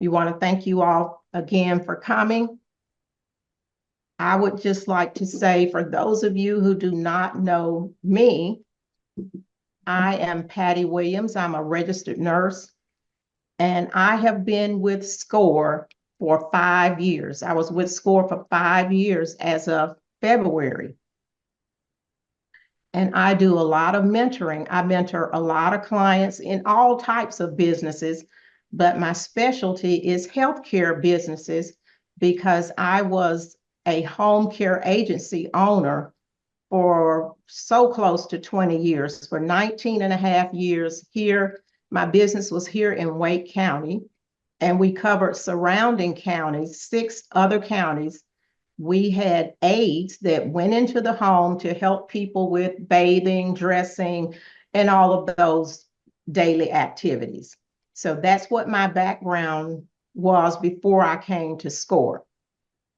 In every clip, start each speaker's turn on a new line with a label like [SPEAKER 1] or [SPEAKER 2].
[SPEAKER 1] We want to thank you all again for coming. I would just like to say, for those of you who do not know me, I am Patti Williams. I'm a registered nurse, and I have been with SCORE for 5 years. I was with SCORE for 5 years as of February. And I do a lot of mentoring. I mentor a lot of clients in all types of businesses, but my specialty is healthcare businesses because I was a home care agency owner for so close to 20 years. For 19 and a half years here, my business was here in Wake County, and we covered surrounding counties, 6 other counties. We had aides that went into the home to help people with bathing, dressing, and all of those daily activities. So that's what my background was before I came to SCORE.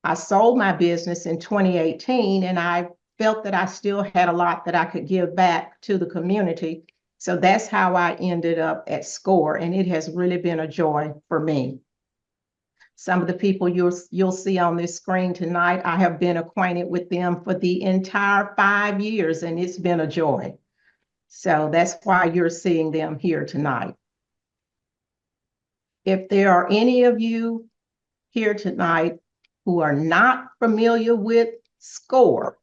[SPEAKER 1] I sold my business in 2018, and I felt that I still had a lot that I could give back to the community. So that's how I ended up at SCORE, and it has really been a joy for me. Some of the people you'll see on this screen tonight, I have been acquainted with them for the entire 5 years, and it's been a joy. So that's why you're seeing them here tonight. If there are any of you here tonight who are not familiar with SCORE,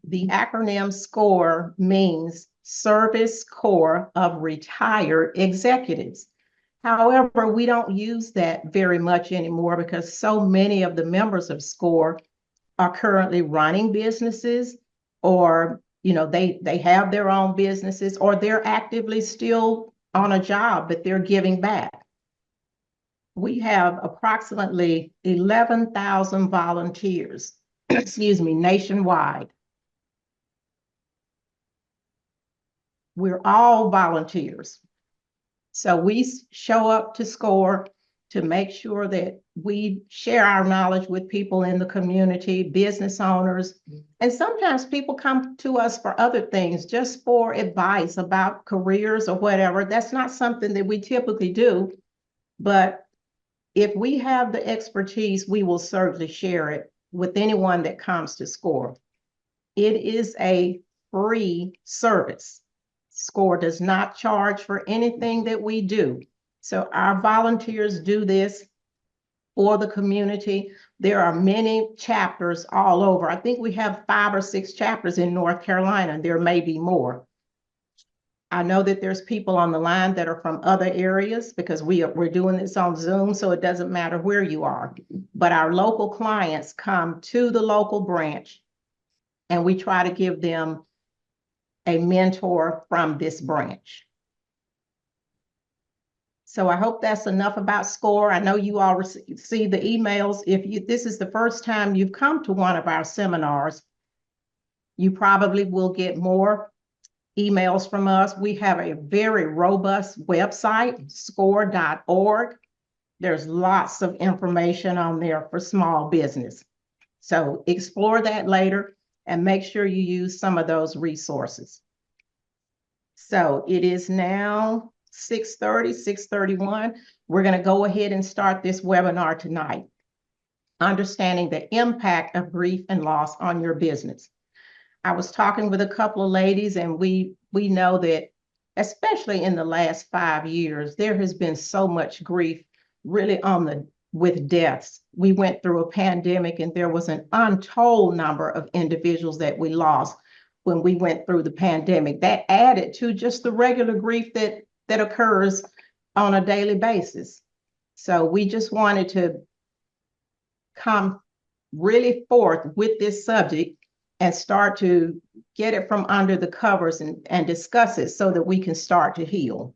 [SPEAKER 1] the acronym SCORE means Service Corps of Retired Executives. However, we don't use that very much anymore because so many of the members of SCORE are currently running businesses, or they have their own businesses, or they're actively still on a job, but they're giving back. We have approximately 11,000 volunteers, excuse me, nationwide. We're all volunteers. So we show up to SCORE to make sure that we share our knowledge with people in the community, business owners, and sometimes people come to us for other things, just for advice about careers or whatever. That's not something that we typically do, but if we have the expertise, we will certainly share it with anyone that comes to SCORE. It is a free service. SCORE does not charge for anything that we do. So our volunteers do this for the community. There are many chapters all over. I think we have 5 or 6 chapters in North Carolina. There may be more. I know that there's people on the line that are from other areas because we're doing this on Zoom, so it doesn't matter where you are. But our local clients come to the local branch, and we try to give them a mentor from this branch. So I hope that's enough about SCORE. I know you all see the emails. If this is the first time you've come to one of our seminars, you probably will get more emails from us. We have a very robust website, score.org. There's lots of information on there for small business. So explore that later and make sure you use some of those resources. So it is now 6:30, 6:31. We're going to go ahead and start this webinar tonight, understanding the impact of grief and loss on your business. I was talking with a couple of ladies, and we know that, especially in the last 5 years, there has been so much grief really with deaths. We went through a pandemic, and there was an untold number of individuals that we lost when we went through the pandemic. That added to just the regular grief that occurs on a daily basis. So we just wanted to come really forth with this subject and start to get it from under the covers and discuss it so that we can start to heal.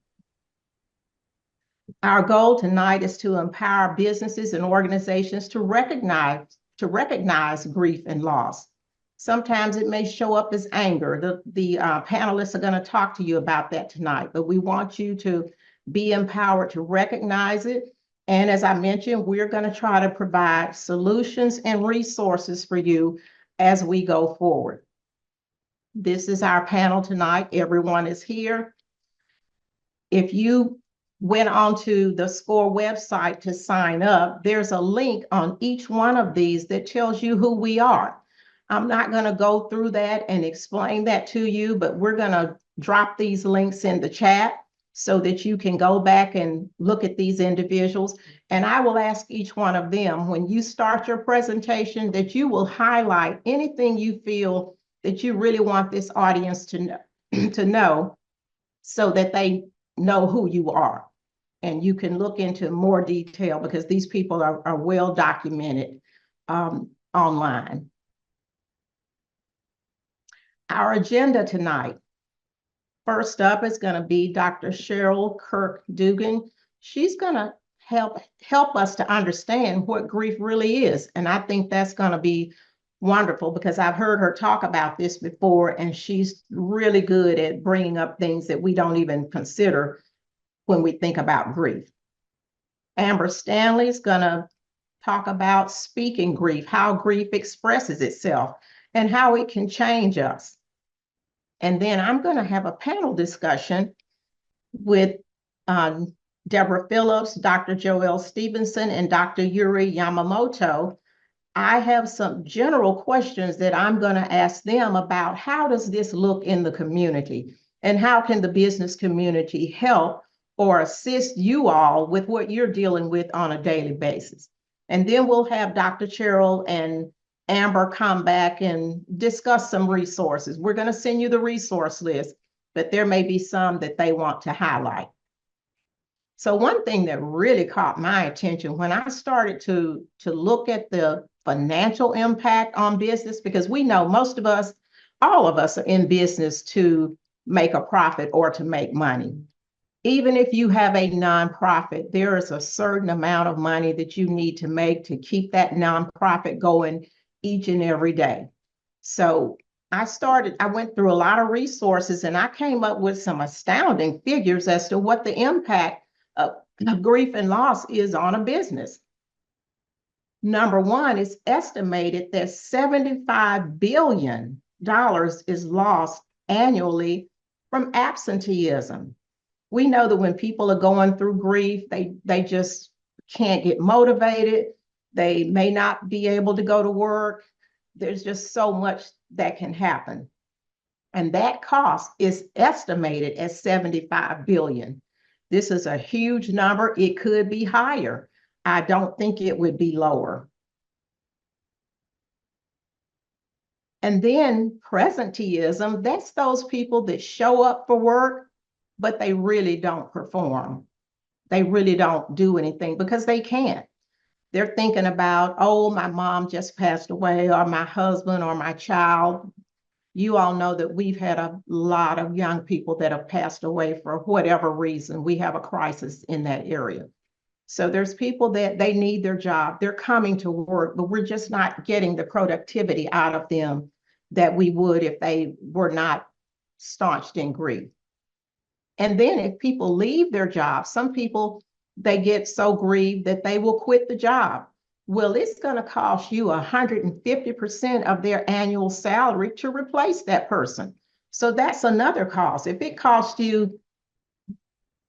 [SPEAKER 1] Our goal tonight is to empower businesses and organizations to recognize grief and loss. Sometimes it may show up as anger. The panelists are going to talk to you about that tonight, but we want you to be empowered to recognize it. And as I mentioned, we're going to try to provide solutions and resources for you as we go forward. This is our panel tonight. Everyone is here. If you went onto the SCORE website to sign up, there's a link on each one of these that tells you who we are. I'm not going to go through that and explain that to you, but we're going to drop these links in the chat so that you can go back and look at these individuals. And I will ask each one of them, when you start your presentation, that you will highlight anything you feel that you really want this audience to know so that they know who you are. And you can look into more detail because these people are well documented online. Our agenda tonight, first up is going to be Dr. Cheryl Kirk-Duggan. She's going to help us to understand what grief really is. And I think that's going to be wonderful because I've heard her talk about this before, and she's really good at bringing up things that we don't even consider when we think about grief. Amber Stanley is going to talk about speaking grief, how grief expresses itself, and how it can change us. And then I'm going to have a panel discussion with Debra Phillips, Dr. Joelle Stevenson, and Dr. Yuri Yamamoto. I have some general questions that I'm going to ask them about how does this look in the community, and how can the business community help or assist you all with what you're dealing with on a daily basis. And then we'll have Dr. Cheryl and Amber come back and discuss some resources. We're going to send you the resource list, but there may be some that they want to highlight. So one thing that really caught my attention when I started to look at the financial impact on business, because we know most of us, all of us are in business to make a profit or to make money. Even if you have a nonprofit, there is a certain amount of money that you need to make to keep that nonprofit going each and every day. So I went through a lot of resources and I came up with some astounding figures as to what the impact of grief and loss is on a business. Number one, it's estimated that $75 billion is lost annually from absenteeism. We know that when people are going through grief, they just can't get motivated. They may not be able to go to work. There's just so much that can happen. And that cost is estimated at $75 billion. This is a huge number. It could be higher. I don't think it would be lower. And then presenteeism, that's those people that show up for work, but they really don't perform. They really don't do anything because they can't. They're thinking about, oh, my mom just passed away, or my husband or my child. You all know that we've had a lot of young people that have passed away for whatever reason. We have a crisis in that area. So there's people that they need their job. They're coming to work, but we're just not getting the productivity out of them that we would if they were not staunched in grief. And then if people leave their job, some people, they get so grieved that they will quit the job. Well, it's going to cost you 150% of their annual salary to replace that person. So that's another cost. If it costs you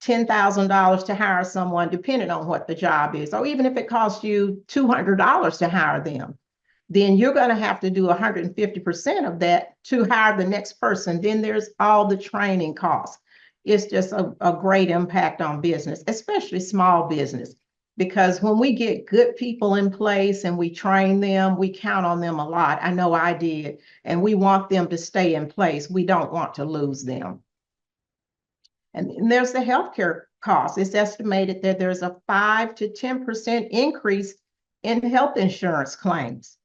[SPEAKER 1] $10,000 to hire someone, depending on what the job is, or even if it costs you $200 to hire them, then you're going to have to do 150% of that to hire the next person. Then there's all the training costs. It's just a great impact on business, especially small business, because when we get good people in place and we train them, we count on them a lot. I know I did, and we want them to stay in place. We don't want to lose them. And then there's the healthcare cost. It's estimated that there's a 5 to 10% increase in health insurance claims.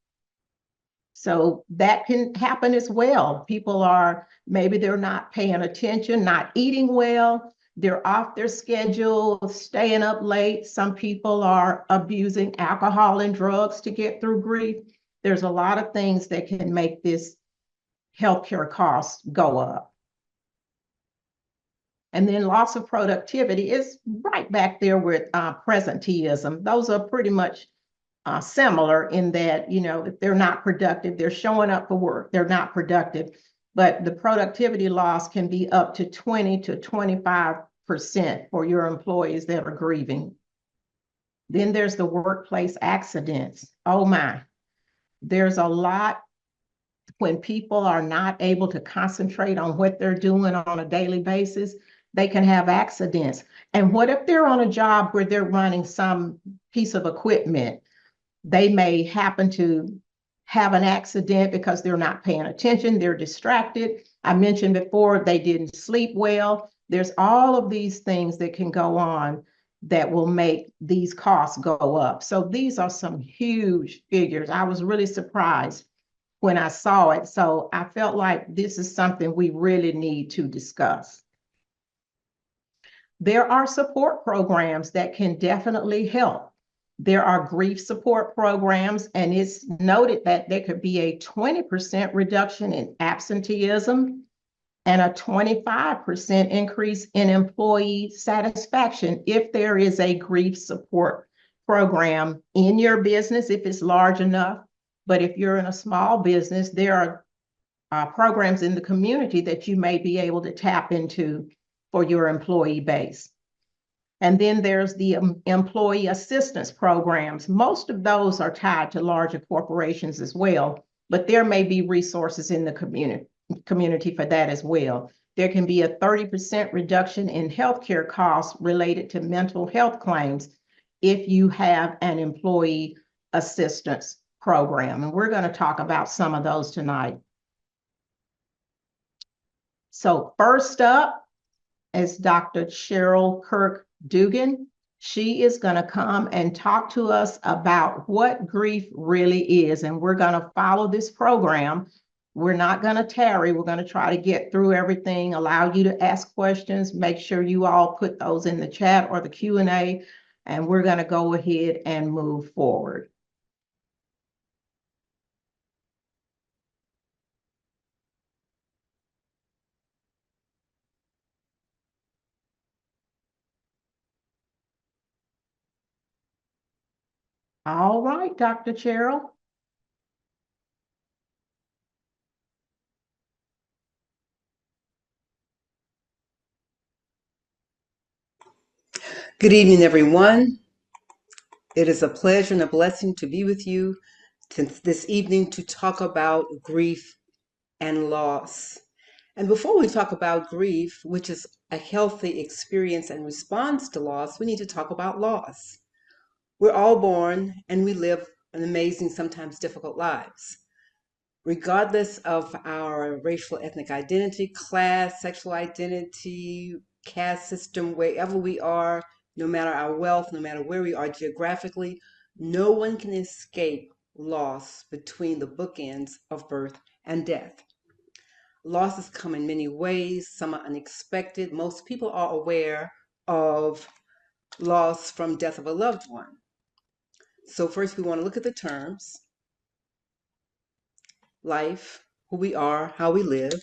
[SPEAKER 1] So that can happen as well. People maybe they're not paying attention, not eating well, they're off their schedule, staying up late. Some people are abusing alcohol and drugs to get through grief. There's a lot of things that can make this healthcare cost go up. And then loss of productivity is right back there with presenteeism. Those are pretty much similar in that, if they're not productive, they're showing up for work, they're not productive, but the productivity loss can be up to 20 to 25% 6% for your employees that are grieving. Then there's the workplace accidents. Oh my, there's a lot when people are not able to concentrate on what they're doing on a daily basis, they can have accidents. And what if they're on a job where they're running some piece of equipment? They may happen to have an accident because they're not paying attention, they're distracted. I mentioned before, they didn't sleep well. There's all of these things that can go on that will make these costs go up. So these are some huge figures. I was really surprised when I saw it. So I felt like this is something we really need to discuss. There are support programs that can definitely help. There are grief support programs, and it's noted that there could be a 20% reduction in absenteeism and a 25% increase in employee satisfaction if there is a grief support program in your business, if it's large enough. But if you're in a small business, there are programs in the community that you may be able to tap into for your employee base. And then there's the employee assistance programs. Most of those are tied to larger corporations as well, but there may be resources in the community for that as well. There can be a 30% reduction in healthcare costs related to mental health claims if you have an employee assistance program. And we're going to talk about some of those tonight. So first up is Dr. Cheryl Kirk-Duggan. She is going to come and talk to us about what grief really is. And we're going to follow this program. We're not going to tarry. We're going to try to get through everything, allow you to ask questions, make sure you all put those in the chat or the Q&A, and we're going to go ahead and move forward. All right, Dr. Cheryl.
[SPEAKER 2] Good evening, everyone. It is a pleasure and a blessing to be with you this evening to talk about grief and loss. And before we talk about grief, which is a healthy experience and response to loss, we need to talk about loss. We're all born and we live an amazing, sometimes difficult lives. Regardless of our racial ethnic identity, class, sexual identity, caste system, wherever we are, no matter our wealth, no matter where we are geographically, no one can escape loss between the bookends of birth and death. Losses come in many ways. Some are unexpected. Most people are aware of loss from death of a loved one. So first we want to look at the terms. Life, who we are, how we live.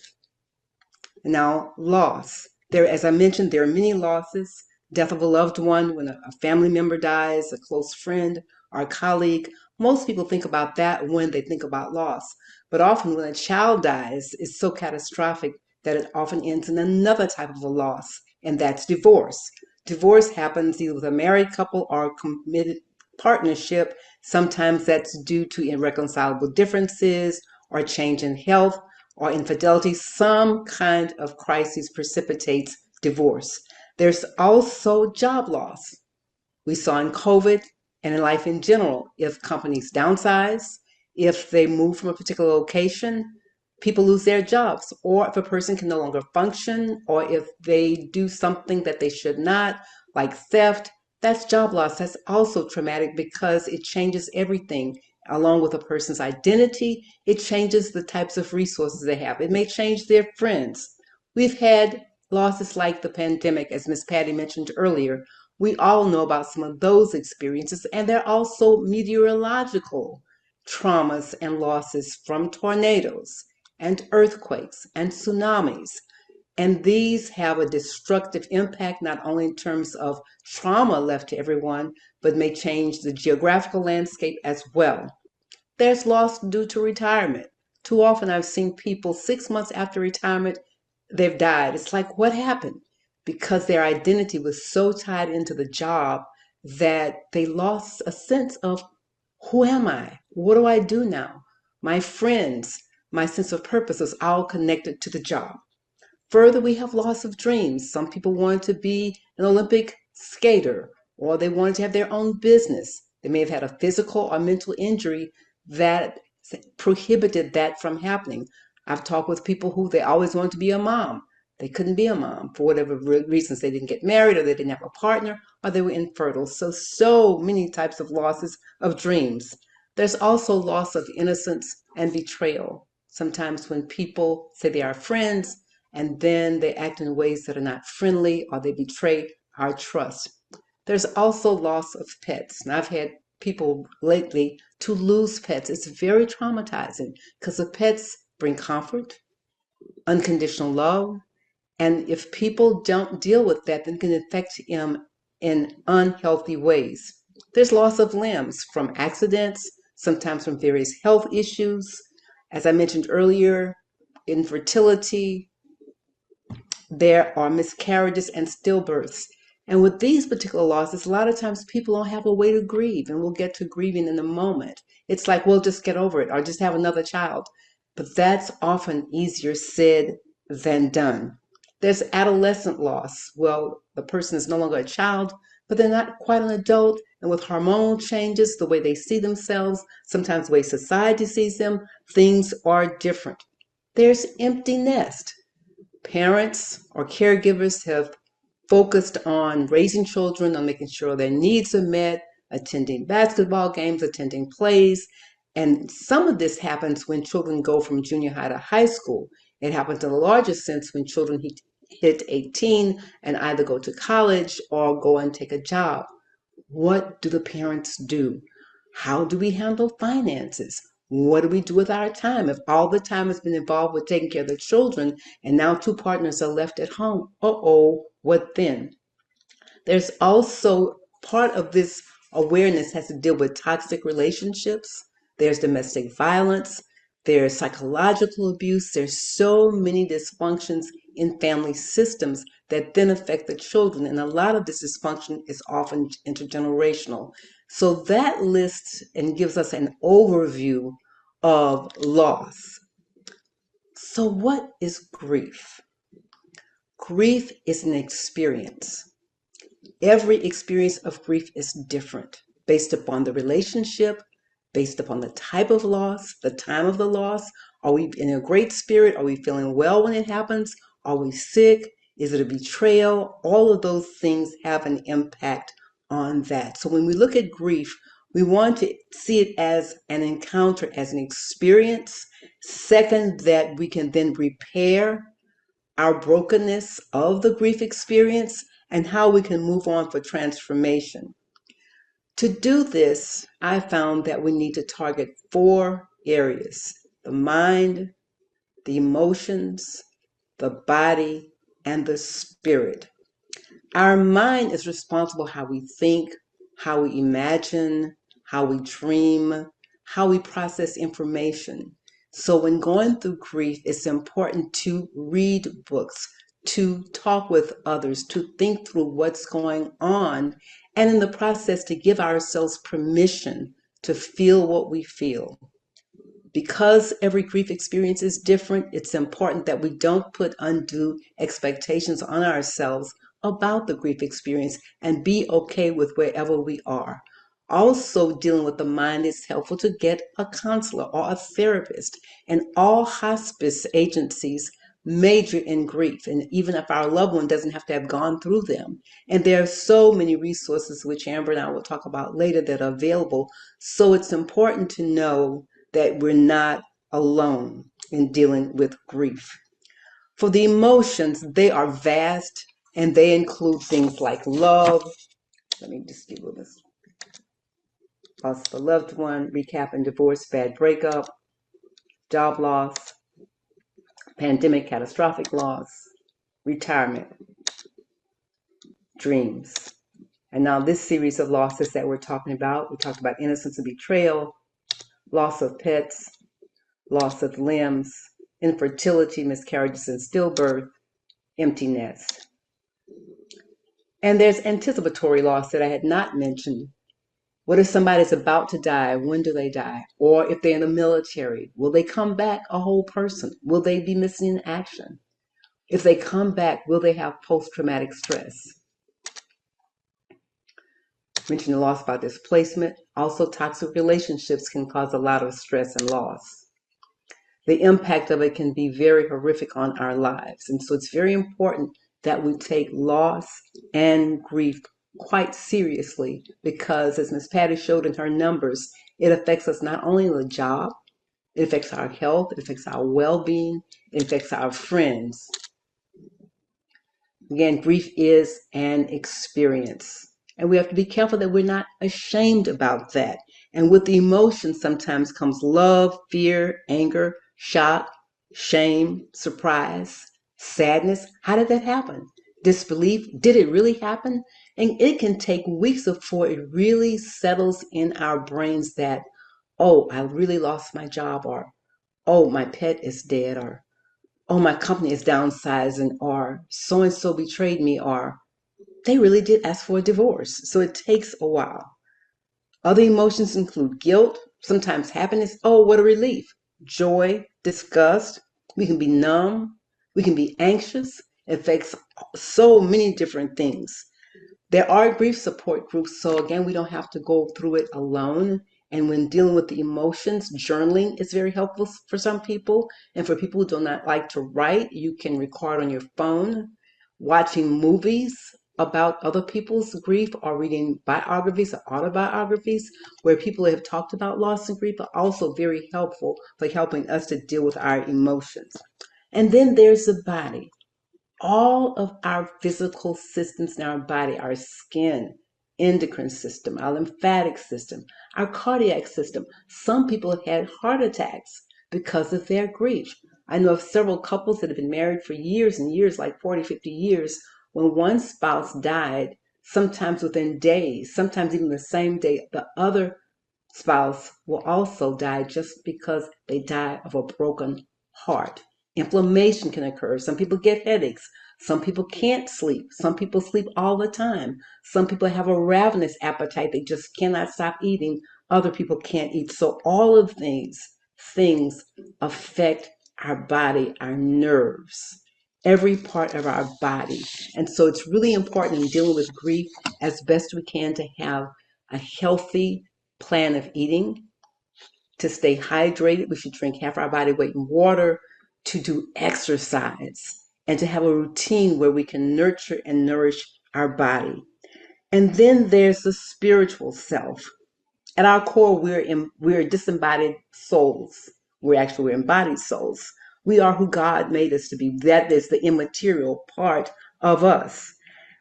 [SPEAKER 2] And now loss. As I mentioned, there are many losses. Death of a loved one, when a family member dies, a close friend, or a colleague. Most people think about that when they think about loss. But often when a child dies, it's so catastrophic that it often ends in another type of a loss, and that's divorce. Divorce happens either with a married couple or a committed partnership. Sometimes that's due to irreconcilable differences or change in health or infidelity. Some kind of crisis precipitates divorce. There's also job loss. We saw in COVID and in life in general, if companies downsize, if they move from a particular location, people lose their jobs, or if a person can no longer function, or if they do something that they should not, like theft, that's job loss. That's also traumatic because it changes everything. Along with a person's identity, it changes the types of resources they have. It may change their friends. We've had losses like the pandemic, as Ms. Patti mentioned earlier. We all know about some of those experiences, and there are also meteorological traumas and losses from tornadoes and earthquakes and tsunamis. And these have a destructive impact, not only in terms of trauma left to everyone, but may change the geographical landscape as well. There's loss due to retirement. Too often I've seen people 6 months after retirement, they've died. It's like, what happened? because their identity was so tied into the job that they lost a sense of, who am I? What do I do now? My friends, my sense of purpose is all connected to the job. Further, we have loss of dreams. Some people wanted to be an Olympic skater, or they wanted to have their own business. They may have had a physical or mental injury that prohibited that from happening. I've talked with people who they always wanted to be a mom. They couldn't be a mom for whatever reasons. They didn't get married, or they didn't have a partner, or they were infertile. So many types of losses of dreams. There's also loss of innocence and betrayal. Sometimes when people say they are friends, and then they act in ways that are not friendly, or they betray our trust. There's also loss of pets. And I've had people lately to lose pets. It's very traumatizing because the pets bring comfort, unconditional love, and if people don't deal with that, then it can affect them in unhealthy ways. There's loss of limbs from accidents, sometimes from various health issues. As I mentioned earlier, infertility, there are miscarriages and stillbirths. And with these particular losses, a lot of times people don't have a way to grieve, and we'll get to grieving in a moment. It's like, we'll just get over it or just have another child. But that's often easier said than done. There's adolescent loss. Well, the person is no longer a child, but they're not quite an adult. And with hormonal changes, the way they see themselves, sometimes the way society sees them, things are different. There's empty nest. Parents or caregivers have focused on raising children, on making sure their needs are met, attending basketball games, attending plays. And some of this happens when children go from junior high to high school. It happens in a larger sense when children hit 18 and either go to college or go and take a job. What do the parents do? How do we handle finances? What do we do with our time? If all the time has been involved with taking care of the children and now two partners are left at home, what then? There's also part of this awareness has to deal with toxic relationships. There's domestic violence. There's psychological abuse. There's so many dysfunctions in family systems that then affect the children. And a lot of this dysfunction is often intergenerational. So that lists and gives us an overview of loss. So what is grief? Grief is an experience. Every experience of grief is different based upon the relationship, based upon the type of loss, the time of the loss. Are we in a great spirit? Are we feeling well when it happens? Are we sick? Is it a betrayal? All of those things have an impact on that. So when we look at grief, we want to see it as an encounter, as an experience. Second, that we can then repair our brokenness of the grief experience and how we can move on for transformation. To do this, I found that we need to target 4 areas: the mind, the emotions, the body, and the spirit. Our mind is responsible for how we think, how we imagine, how we dream, how we process information. So when going through grief, it's important to read books, to talk with others, to think through what's going on, and in the process to give ourselves permission to feel what we feel. Because every grief experience is different, it's important that we don't put undue expectations on ourselves about the grief experience and be okay with wherever we are. Also, dealing with the mind, it's helpful to get a counselor or a therapist. And all hospice agencies major in grief, and even if our loved one doesn't have to have gone through them. And there are so many resources, which Amber and I will talk about later, that are available. So it's important to know that we're not alone in dealing with grief. For the emotions, they are vast, and they include things like love. Let me just deal with this. Loss of a loved one, recap and divorce, bad breakup, job loss, pandemic, catastrophic loss, retirement, dreams. And now this series of losses that we're talking about, we talked about innocence and betrayal, loss of pets, loss of limbs, infertility, miscarriages and stillbirth, empty nest. And there's anticipatory loss that I had not mentioned. What if somebody's about to die? When do they die? Or if they're in the military, will they come back a whole person? Will they be missing in action? If they come back, will they have post-traumatic stress? Mentioned the loss by displacement. Also, toxic relationships can cause a lot of stress and loss. The impact of it can be very horrific on our lives. And so it's very important that we take loss and grief quite seriously because, as Ms. Patti showed in her numbers, it affects us not only in the job, it affects our health, it affects our well-being, it affects our friends. Again, grief is an experience. And we have to be careful that we're not ashamed about that. And with the emotions sometimes comes love, fear, anger, shock, shame, surprise, sadness. How did that happen? Disbelief. Did it really happen? And it can take weeks before it really settles in our brains that, oh, I really lost my job, or oh, my pet is dead, or oh, my company is downsizing, or so and so betrayed me, or they really did ask for a divorce. So it takes a while. Other emotions include guilt, sometimes happiness. Oh, what a relief. Joy, disgust. We can be numb. We can be anxious. It affects so many different things. There are grief support groups, so again, we don't have to go through it alone. And when dealing with the emotions, journaling is very helpful for some people. And for people who do not like to write, you can record on your phone. Watching movies about other people's grief, or reading biographies or autobiographies where people have talked about loss and grief are also very helpful for helping us to deal with our emotions. And then there's the body. All of our physical systems in our body, our skin, endocrine system, our lymphatic system, our cardiac system. Some people have had heart attacks because of their grief. I know of several couples that have been married for years and years, like 40, 50 years. When one spouse died, sometimes within days, sometimes even the same day, the other spouse will also die just because they die of a broken heart. Inflammation can occur. Some people get headaches. Some people can't sleep. Some people sleep all the time. Some people have a ravenous appetite. They just cannot stop eating. Other people can't eat. So all of these things affect our body, our nerves, every part of our body. And so it's really important in dealing with grief as best we can to have a healthy plan of eating, to stay hydrated. We should drink half our body weight in water, to do exercise, and to have a routine where we can nurture and nourish our body. And then there's the spiritual self. At our core, we're disembodied souls. We're embodied souls. We are who God made us to be. That is the immaterial part of us.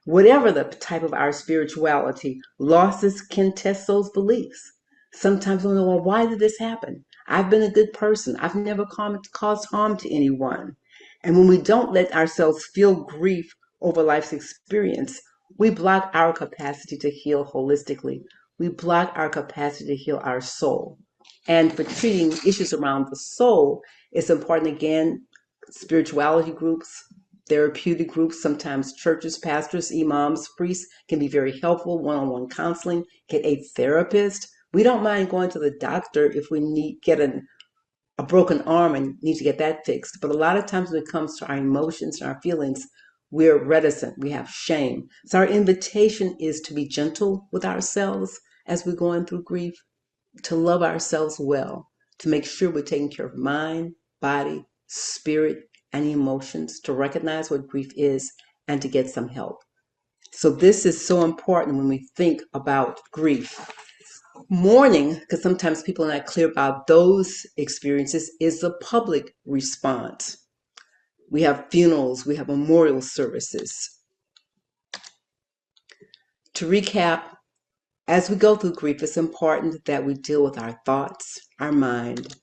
[SPEAKER 2] Whatever the type of our spirituality, losses can test those beliefs. Sometimes we know, well, why did this happen? I've been a good person. I've never caused harm to anyone. And when we don't let ourselves feel grief over life's experience, we block our capacity to heal holistically. We block our capacity to heal our soul. And for treating issues around the soul, it's important, again, spirituality groups, therapeutic groups, sometimes churches, pastors, imams, priests can be very helpful. One-on-one counseling, get a therapist. We don't mind going to the doctor if we get a broken arm and need to get that fixed. But a lot of times when it comes to our emotions and our feelings, we're reticent. We have shame. So our invitation is to be gentle with ourselves as we're going through grief, to love ourselves well, to make sure we're taking care of mind, body, spirit, and emotions, to recognize what grief is, and to get some help. So this is so important when we think about grief. Mourning, because sometimes people are not clear about those experiences, is the public response. We have funerals, we have memorial services. To recap, as we go through grief, it's important that we deal with our thoughts, our mind,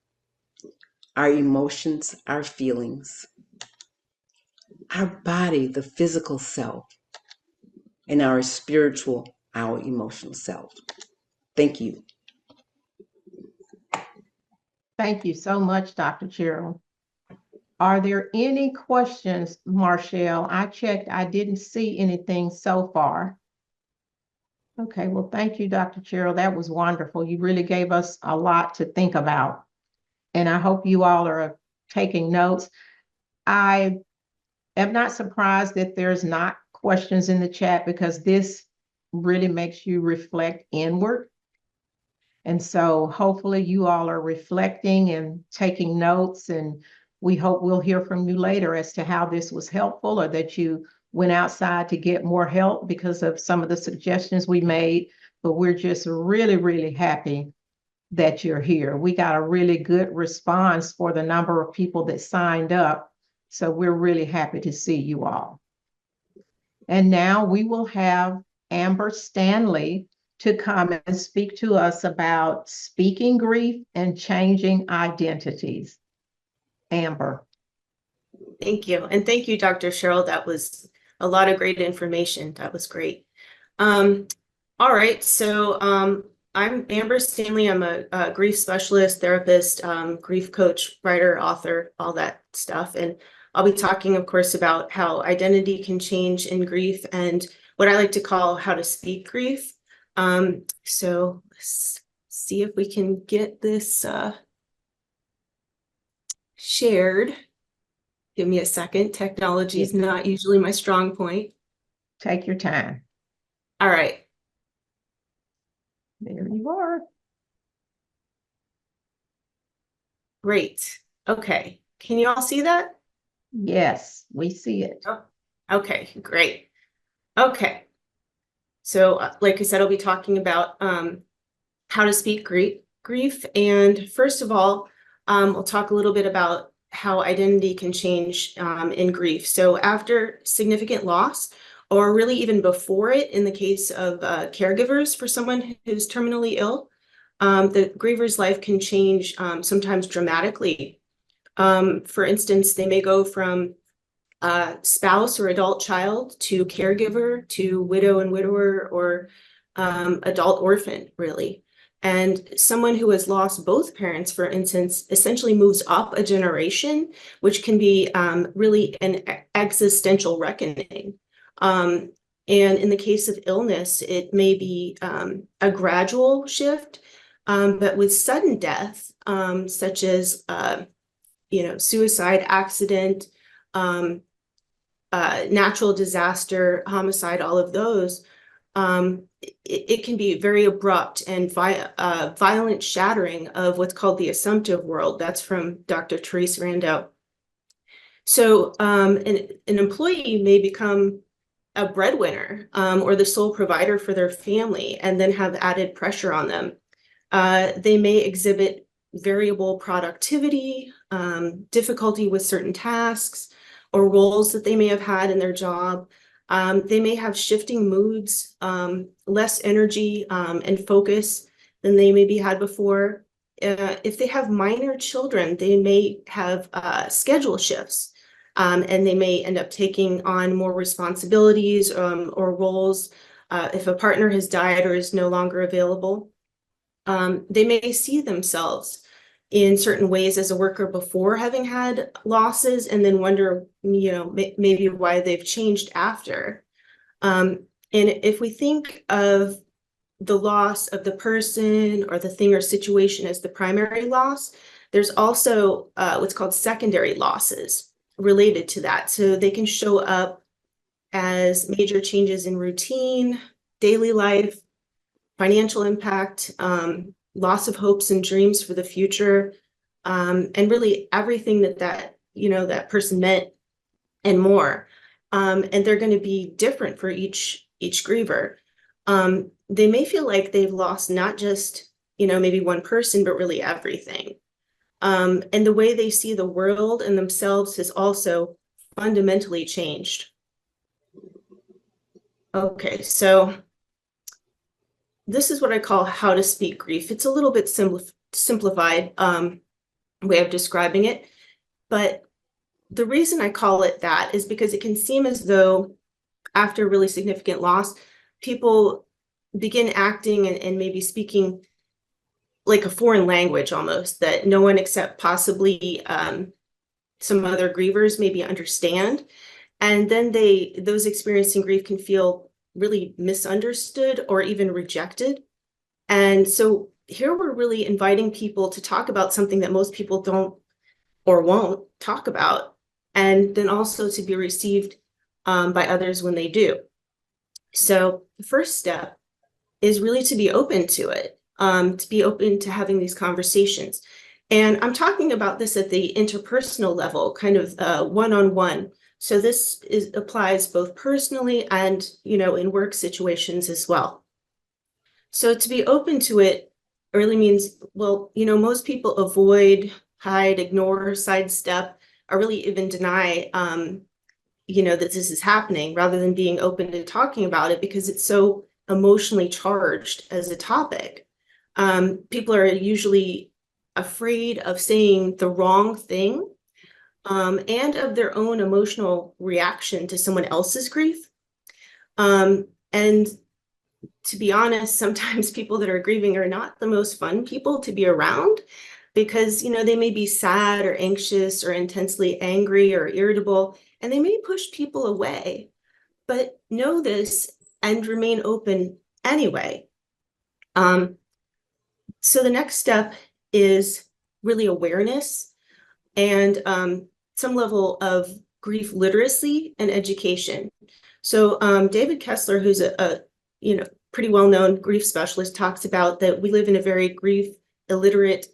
[SPEAKER 2] our emotions, our feelings, our body, the physical self, and our spiritual, our emotional self. Thank you.
[SPEAKER 1] Thank you so much, Dr. Cheryl. Are there any questions, Marshall? I checked, I didn't see anything so far. Okay, well, thank you, Dr. Cheryl. That was wonderful. You really gave us a lot to think about. And I hope you all are taking notes. I am not surprised that there's not questions in the chat, because this really makes you reflect inward. And so hopefully you all are reflecting and taking notes, and we hope we'll hear from you later as to how this was helpful, or that you went outside to get more help because of some of the suggestions we made. But we're just really, really happy that you're here. We got a really good response for the number of people that signed up. So we're really happy to see you all. And now we will have Amber Stanley to come and speak to us about speaking grief and changing identities. Amber.
[SPEAKER 3] Thank you. And thank you, Dr. Cheryl. That was a lot of great information. That was great. All right. So I'm Amber Stanley. I'm a grief specialist, therapist, grief coach, writer, author, all that stuff. And I'll be talking, of course, about how identity can change in grief and what I like to call how to speak grief. So let's see if we can get this shared. Give me a second. Technology is not usually my strong point.
[SPEAKER 1] Take your time.
[SPEAKER 3] All right.
[SPEAKER 1] There you are.
[SPEAKER 3] Great. Okay. Can you all see that?
[SPEAKER 1] Yes, we see it.
[SPEAKER 3] Oh, okay, great. Okay. So like I said, I'll be talking about how to speak grief. And first of all, we'll talk a little bit about how identity can change in grief. So after significant loss, or really even before it, in the case of caregivers for someone who's terminally ill, the griever's life can change sometimes dramatically. For instance, they may go from spouse or adult child to caregiver to widow and widower, or adult orphan, really. And someone who has lost both parents, for instance, essentially moves up a generation, which can be really an existential reckoning. And in the case of illness, it may be a gradual shift, but with sudden death, such as suicide, accident, natural disaster, homicide, all of those, it can be very abrupt and violent shattering of what's called the assumptive world. That's from Dr. Therese Randall. So an employee may become a breadwinner or the sole provider for their family, and then have added pressure on them. They may exhibit variable productivity, difficulty with certain tasks or roles that they may have had in their job. They may have shifting moods, less energy and focus than they maybe had before. If they have minor children, they may have schedule shifts, and they may end up taking on more responsibilities or roles. If a partner has died or is no longer available, they may see themselves in certain ways as a worker before having had losses, and then wonder, maybe why they've changed after. And if we think of the loss of the person or the thing or situation as the primary loss, there's also what's called secondary losses related to that. So they can show up as major changes in routine, daily life, financial impact, loss of hopes and dreams for the future, and really everything that person meant and more. And they're going to be different for each griever. They may feel like they've lost not just, maybe one person, but really everything. And the way they see the world and themselves has also fundamentally changed. Okay, so this is what I call how to speak grief. It's a little bit simplified way of describing it, but the reason I call it that is because it can seem as though after really significant loss, people begin acting and maybe speaking like a foreign language almost, that no one except possibly some other grievers maybe understand. And then those experiencing grief can feel really misunderstood or even rejected. And so here we're really inviting people to talk about something that most people don't or won't talk about, and then also to be received by others when they do. So the first step is really to be open to it, to be open to having these conversations. And I'm talking about this at the interpersonal level, kind of one-on-one. So this applies both personally and, in work situations as well. So to be open to it really means, well, most people avoid, hide, ignore, sidestep, or really even deny, that this is happening, rather than being open to talking about it because it's so emotionally charged as a topic. People are usually afraid of saying the wrong thing, and of their own emotional reaction to someone else's grief. And to be honest, sometimes people that are grieving are not the most fun people to be around because, they may be sad or anxious or intensely angry or irritable, and they may push people away. But know this and remain open anyway. So the next step is really awareness and some level of grief literacy and education. So David Kessler, who's a pretty well-known grief specialist, talks about that we live in a very grief illiterate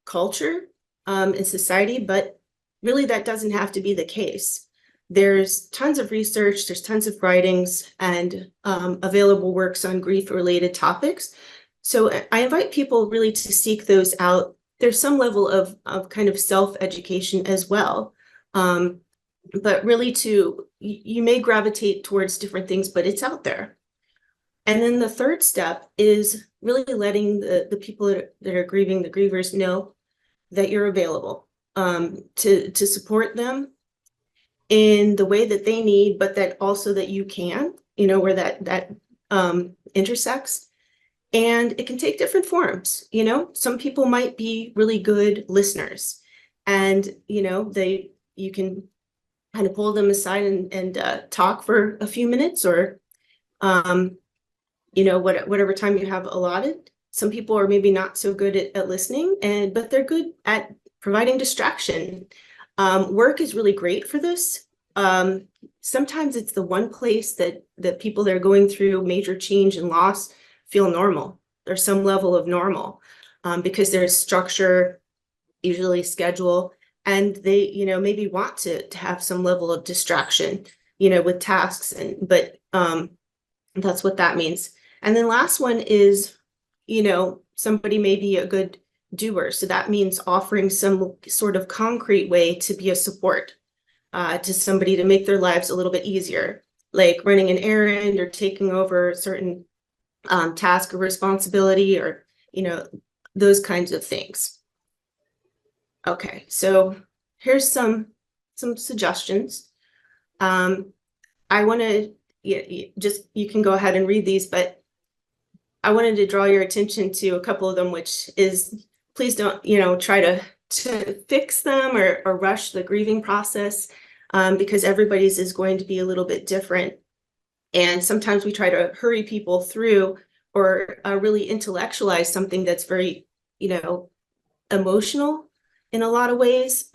[SPEAKER 3] culture in society, but really that doesn't have to be the case. There's tons of research, there's tons of writings and available works on grief-related topics. So I invite people really to seek those out. There's some level of kind of self-education as well. But really you may gravitate towards different things, but it's out there. And then the third step is really letting the people that are grieving, the grievers, know that you're available to support them in the way that they need, but that also that you can, where that intersects. And it can take different forms. Some people might be really good listeners, and you can kind of pull them aside and talk for a few minutes, or whatever time you have allotted. Some people are maybe not so good at listening, but they're good at providing distraction. Work is really great for this. Sometimes it's the one place that people that are going through major change and loss feel normal. There's some level of normal because there's structure, usually schedule, and they, maybe want to have some level of distraction, with tasks, but that's what that means. And then last one is, somebody may be a good doer. So that means offering some sort of concrete way to be a support to somebody to make their lives a little bit easier, like running an errand or taking over a certain task or responsibility, or, those kinds of things. Okay, so here's some suggestions. I want to, you can go ahead and read these, but I wanted to draw your attention to a couple of them, which is, please don't, try to fix them or rush the grieving process, because everybody's is going to be a little bit different. And sometimes we try to hurry people through or really intellectualize something that's very, emotional in a lot of ways,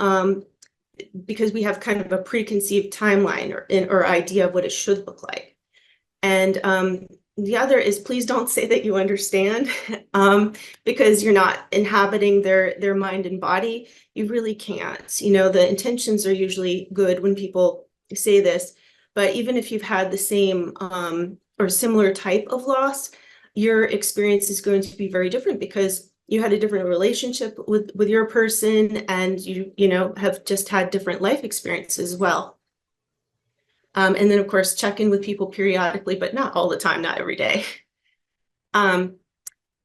[SPEAKER 3] because we have kind of a preconceived timeline or idea of what it should look like. And the other is, please don't say that you understand, because you're not inhabiting their mind and body. You really can't. The intentions are usually good when people say this, but even if you've had the same or similar type of loss, your experience is going to be very different because you had a different relationship with your person, and you have just had different life experiences as well. And then, of course, check in with people periodically, but not all the time, not every day.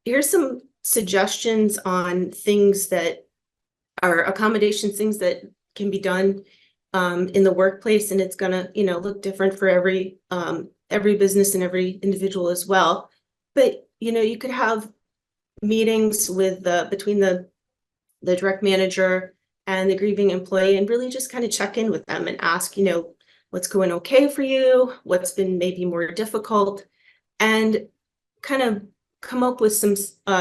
[SPEAKER 3] Here's some suggestions on things that are accommodations, things that can be done in the workplace, and it's gonna, look different for every business and every individual as well. But you could have meetings with between the direct manager and the grieving employee and really just kind of check in with them and ask, what's going okay for you? What's been maybe more difficult? And kind of come up with some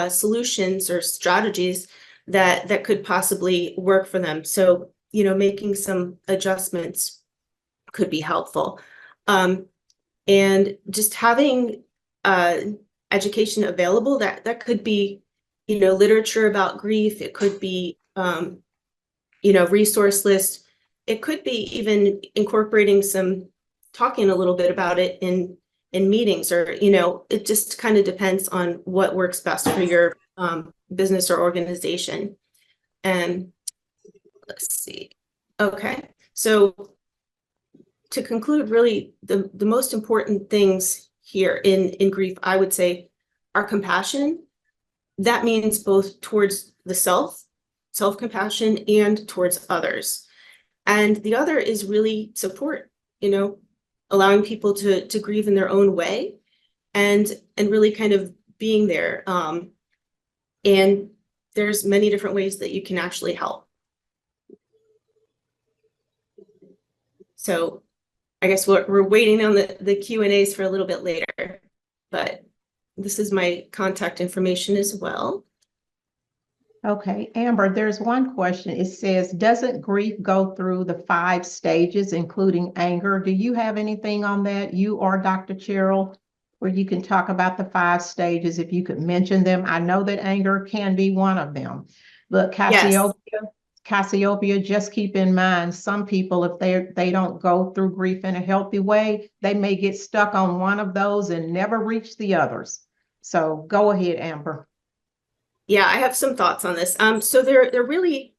[SPEAKER 3] solutions or strategies that could possibly work for them. So, making some adjustments could be helpful. And just having education available that could be, literature about grief. It could be, resource list. It could be even incorporating talking a little bit about it in meetings, or, it just kind of depends on what works best for your business or organization. And let's see. Okay. So to conclude, really the most important things here in grief, I would say, are compassion. That means both towards the self-compassion, and towards others. And the other is really support, allowing people to grieve in their own way, and really kind of being there. And there's many different ways that you can actually help. So I guess we're waiting on the Q&As for a little bit later, but this is my contact information as well.
[SPEAKER 1] Okay, Amber, there's one question. It says, doesn't grief go through the 5 stages, including anger? Do you have anything on that, you or Dr. Cheryl, where you can talk about the 5 stages, if you could mention them? I know that anger can be one of them, but Cassiopeia, just keep in mind, some people, if they don't go through grief in a healthy way, they may get stuck on one of those and never reach the others. So go ahead, Amber.
[SPEAKER 3] Yeah, I have some thoughts on this. So they're really,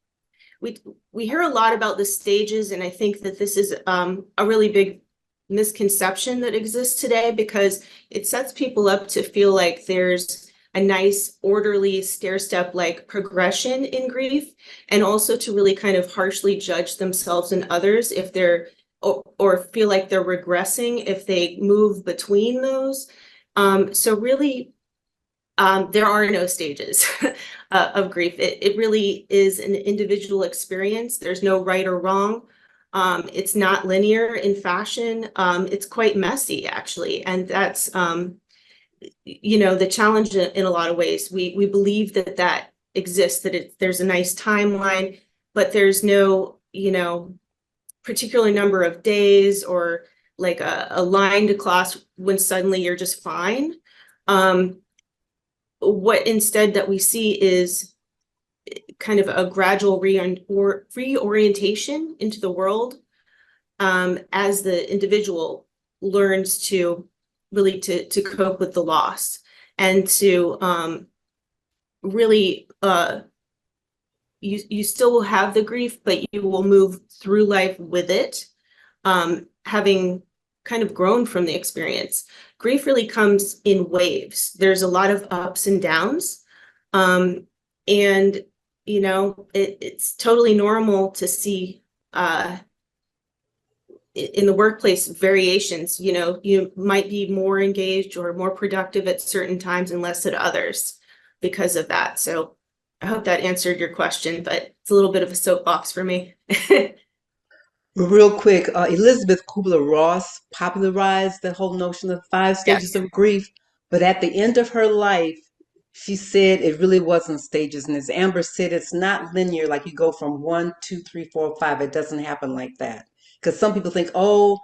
[SPEAKER 3] we hear a lot about the stages, and I think that this is a really big misconception that exists today, because it sets people up to feel like there's a nice, orderly, stair-step like progression in grief, and also to really kind of harshly judge themselves and others if they're or feel like they're regressing if they move between those. So really, there are no stages of grief. It really is an individual experience. There's no right or wrong. It's not linear in fashion. It's quite messy, actually. And that's, the challenge in a lot of ways. We believe that exists, that there's a nice timeline, but there's no, particular number of days or like a line to cross when suddenly you're just fine. What instead that we see is kind of a gradual reorientation into the world, as the individual learns to really to cope with the loss, and to really you still will have the grief, but you will move through life with it, having kind of grown from the experience. Grief really comes in waves. There's a lot of ups and downs. And, it's totally normal to see in the workplace variations. You might be more engaged or more productive at certain times and less at others because of that. So I hope that answered your question, but it's a little bit of a soapbox for me.
[SPEAKER 2] Real quick, Elizabeth Kubler-Ross popularized the whole notion of 5 stages of grief, but at the end of her life, she said it really wasn't stages. And as Amber said, it's not linear, like you go from 1, 2, 3, 4, 5. It doesn't happen like that. Because some people think, oh,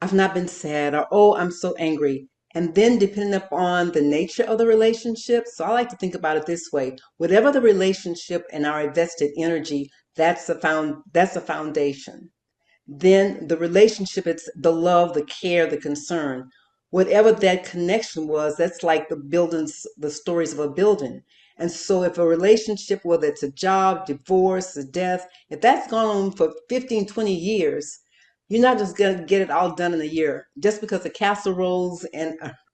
[SPEAKER 2] I've not been sad, or oh, I'm so angry. And then depending upon the nature of the relationship, so I like to think about it this way: whatever the relationship and our invested energy, that's the foundation. Then the relationship, it's the love, the care, the concern. Whatever that connection was, that's like the stories of a building. And so if a relationship, whether it's a job, divorce, a death, if that's gone on for 15, 20 years, you're not just going to get it all done in a year. Just because the casseroles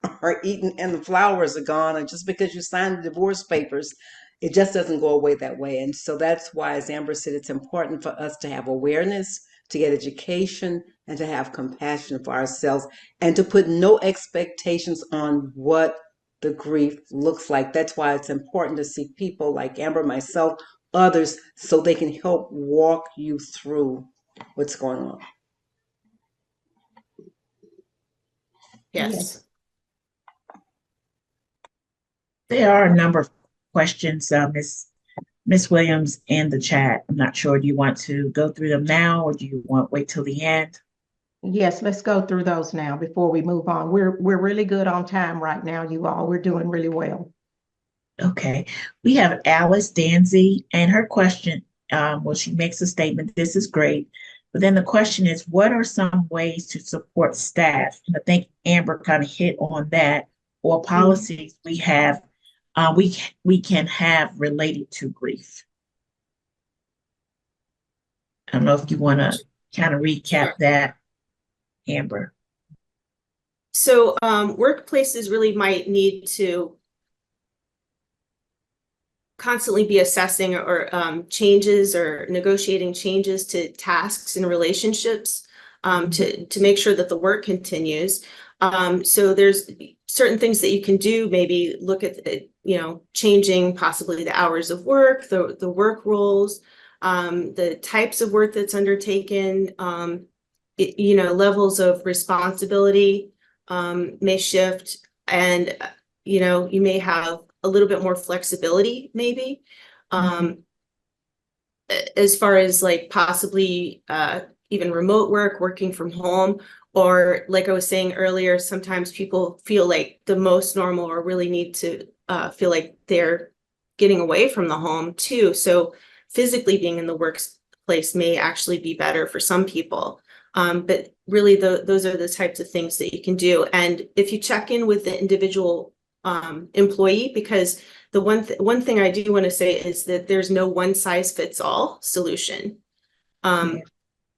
[SPEAKER 2] are eaten and the flowers are gone, or just because you signed the divorce papers, it just doesn't go away that way. And so that's why, as Amber said, it's important for us to have awareness, to get education, and to have compassion for ourselves, and to put no expectations on what the grief looks like. That's why it's important to see people like Amber, myself, others so they can help walk you through what's going on.
[SPEAKER 3] Yes.
[SPEAKER 4] There are a number of questions, Miss Williams, in the chat. I'm not sure. Do you want to go through them now, or do you want to wait till the end?
[SPEAKER 1] Yes, let's go through those now before we move on. We're really good on time right now, you all. We're doing really well.
[SPEAKER 4] Okay. We have Alice Danzy, and her question, well, she makes a statement. This is great. But then the question is, what are some ways to support staff? And I think Amber kind of hit on that, or policies we have, we can have related to grief. I don't know if you want to kind of recap that, Amber.
[SPEAKER 3] So workplaces really might need to constantly be assessing or changes or negotiating changes to tasks and relationships to make sure that the work continues. So there's certain things that you can do, maybe look at, changing possibly the hours of work, the work roles, the types of work that's undertaken, levels of responsibility may shift, and, you may have a little bit more flexibility, maybe, as far as like possibly even remote work, working from home, or like I was saying earlier, sometimes people feel like the most normal or really need to feel like they're getting away from the home too. So physically being in the workplace may actually be better for some people. But really those are the types of things that you can do. And if you check in with the individual employee, because the one thing I do want to say is that there's no one size fits all solution.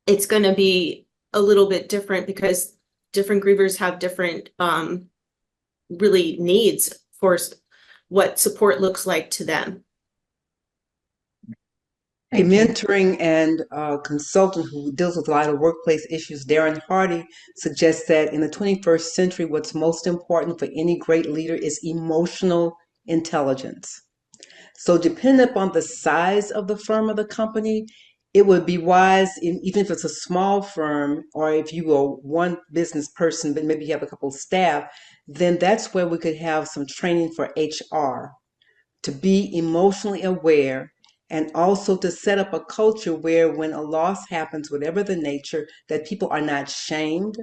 [SPEAKER 3] It's going to be a little bit different because different grievers have different really needs for what support looks like to them.
[SPEAKER 2] A mentoring and consultant who deals with a lot of workplace issues, Darren Hardy, suggests that in the 21st century, what's most important for any great leader is emotional intelligence. So depending upon the size of the firm or the company, it would be wise, even if it's a small firm, or if you are one business person, but maybe you have a couple of staff, then that's where we could have some training for HR to be emotionally aware, and also to set up a culture where when a loss happens, whatever the nature, that people are not shamed,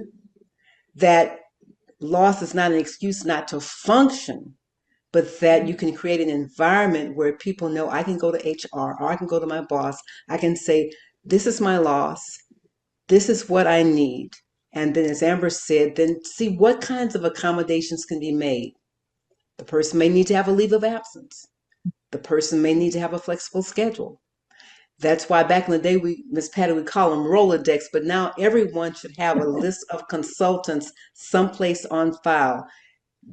[SPEAKER 2] that loss is not an excuse not to function, but that you can create an environment where people know I can go to HR or I can go to my boss. I can say, this is my loss. This is what I need. And then as Amber said, then see what kinds of accommodations can be made. The person may need to have a leave of absence. The person may need to have a flexible schedule. That's why back in the day, Miss Patti, we call them Rolodex, but now everyone should have a list of consultants someplace on file.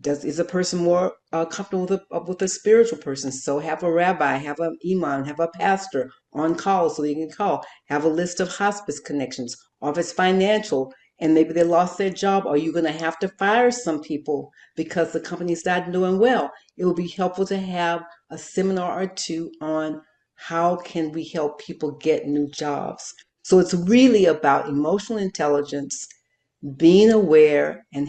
[SPEAKER 2] Is a person more comfortable with a spiritual person? So have a rabbi, have an imam, have a pastor on call so you can call. Have a list of hospice connections. Or if it's financial and maybe they lost their job, are you going to have to fire some people because the company's not doing well? It will be helpful to have a seminar or two on how can we help people get new jobs. So it's really about emotional intelligence, being aware, and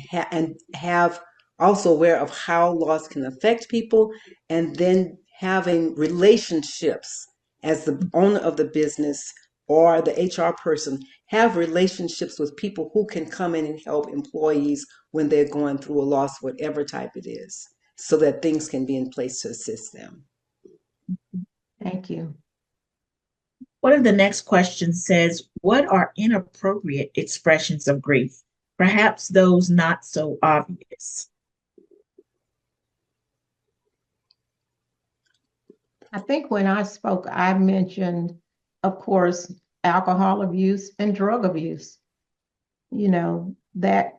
[SPEAKER 2] have also aware of how loss can affect people, and then having relationships as the owner of the business or the HR person, have relationships with people who can come in and help employees when they're going through a loss, whatever type it is, so that things can be in place to assist them.
[SPEAKER 1] Thank you.
[SPEAKER 4] One of the next questions says, what are inappropriate expressions of grief? Perhaps those not so obvious.
[SPEAKER 1] I think when I spoke, I mentioned, of course, alcohol abuse and drug abuse. That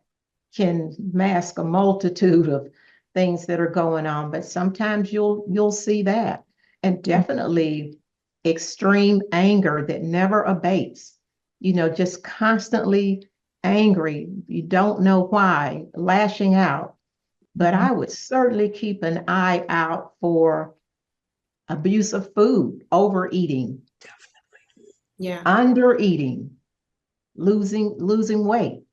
[SPEAKER 1] can mask a multitude of things that are going on, but sometimes you'll see that. And definitely extreme anger that never abates, just constantly angry. You don't know why, lashing out. But I would certainly keep an eye out for abuse of food, overeating,
[SPEAKER 3] Yeah.
[SPEAKER 1] undereating, losing weight.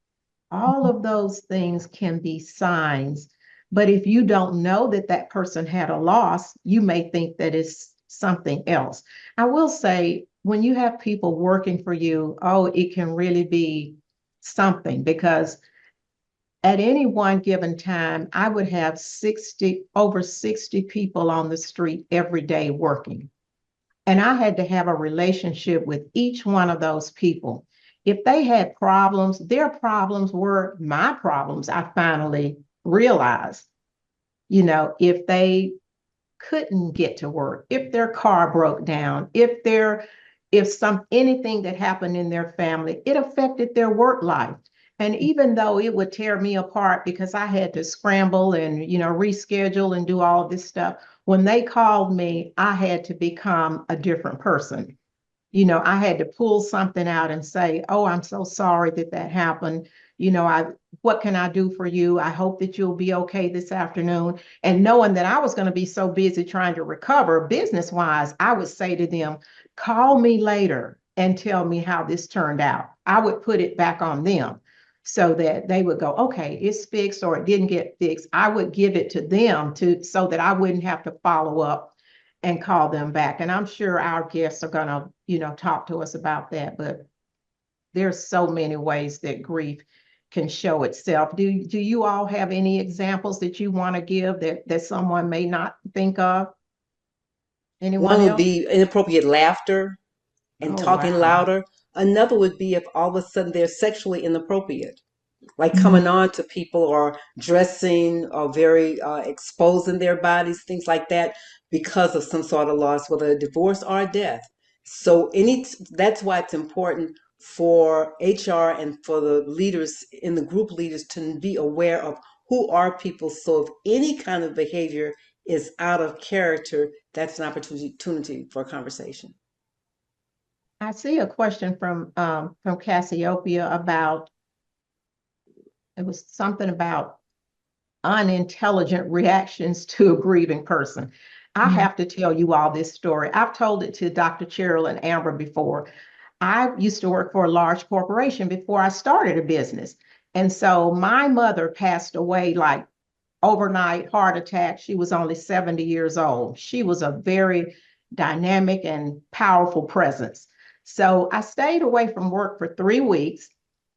[SPEAKER 1] All of those things can be signs. But if you don't know that that person had a loss, you may think that it's something else. I will say, when you have people working for you, oh, it can really be something, because at any one given time, I would have over 60 people on the street every day working. And I had to have a relationship with each one of those people. If they had problems, their problems were my problems. I finally realized, if they couldn't get to work, if their car broke down, if anything that happened in their family, it affected their work life. And even though it would tear me apart because I had to scramble and, reschedule and do all this stuff, when they called me, I had to become a different person. I had to pull something out and say, oh, I'm so sorry that happened. What can I do for you? I hope that you'll be okay this afternoon. And knowing that I was going to be so busy trying to recover business-wise, I would say to them, call me later and tell me how this turned out. I would put it back on them so that they would go, okay, it's fixed, or it didn't get fixed. I would give it to them so that I wouldn't have to follow up and call them back. And I'm sure our guests are going to, talk to us about that. But there's so many ways that grief can show itself. Do you all have any examples that you want to give that someone may not think of? Anyone
[SPEAKER 2] One would
[SPEAKER 1] else?
[SPEAKER 2] be inappropriate laughter and
[SPEAKER 1] Oh,
[SPEAKER 2] talking
[SPEAKER 1] wow.
[SPEAKER 2] louder. Another would be if all of a sudden they're sexually inappropriate, like
[SPEAKER 4] Mhm.
[SPEAKER 2] coming on to people or dressing or very exposing their bodies, things like that, because of some sort of loss, whether a divorce or a death. So that's why it's important for HR and for the leaders in the group leaders to be aware of who are people. So if any kind of behavior is out of character, that's an opportunity for a conversation.
[SPEAKER 1] I see a question from Cassiopeia about, it was something about unintelligent reactions to a grieving person. I
[SPEAKER 4] Mhm.
[SPEAKER 1] have to tell you all this story. I've told it to Dr. Cheryl and Amber before. I used to work for a large corporation before I started a business. And so my mother passed away like overnight, heart attack. She was only 70 years old. She was a very dynamic and powerful presence. So I stayed away from work for 3 weeks.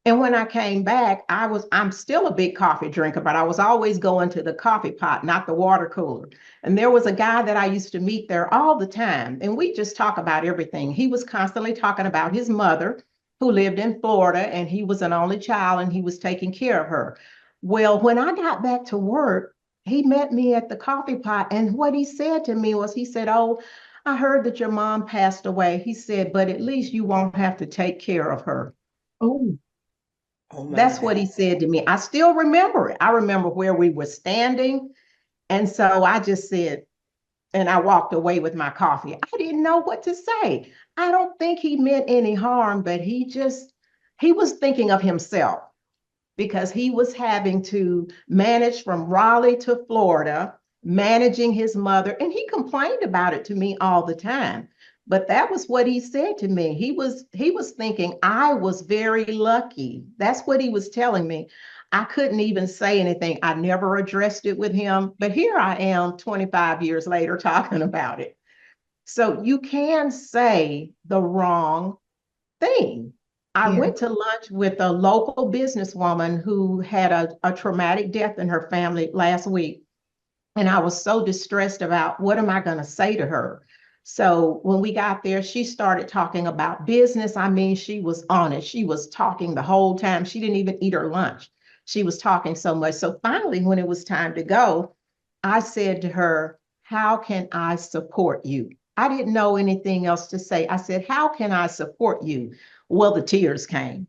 [SPEAKER 1] And when I came back, I'm still a big coffee drinker, but I was always going to the coffee pot, not the water cooler. And there was a guy that I used to meet there all the time, and we just talk about everything. He was constantly talking about his mother, who lived in Florida, and he was an only child, and he was taking care of her. Well, when I got back to work, he met me at the coffee pot, and what he said to me was, he said, oh, I heard that your mom passed away. He said, but at least you won't have to take care of her.
[SPEAKER 4] Oh,
[SPEAKER 2] Oh
[SPEAKER 1] That's
[SPEAKER 2] my.
[SPEAKER 1] what he said to me. I still remember it. I remember where we were standing. And so I just said, and I walked away with my coffee. I didn't know what to say. I don't think he meant any harm, but he was thinking of himself, because he was having to manage from Raleigh to Florida, managing his mother. And he complained about it to me all the time. But that was what he said to me. He was thinking I was very lucky. That's what he was telling me. I couldn't even say anything. I never addressed it with him. But here I am 25 years later talking about it. So you can say the wrong thing. I
[SPEAKER 4] yeah.
[SPEAKER 1] went to lunch with a local businesswoman who had a traumatic death in her family last week. And I was so distressed about what am I going to say to her? So when we got there, she started talking about business. I mean, she was on it. She was talking the whole time. She didn't even eat her lunch. She was talking so much. So finally, when it was time to go, I said to her, how can I support you? I didn't know anything else to say. I said, how can I support you? Well, the tears came.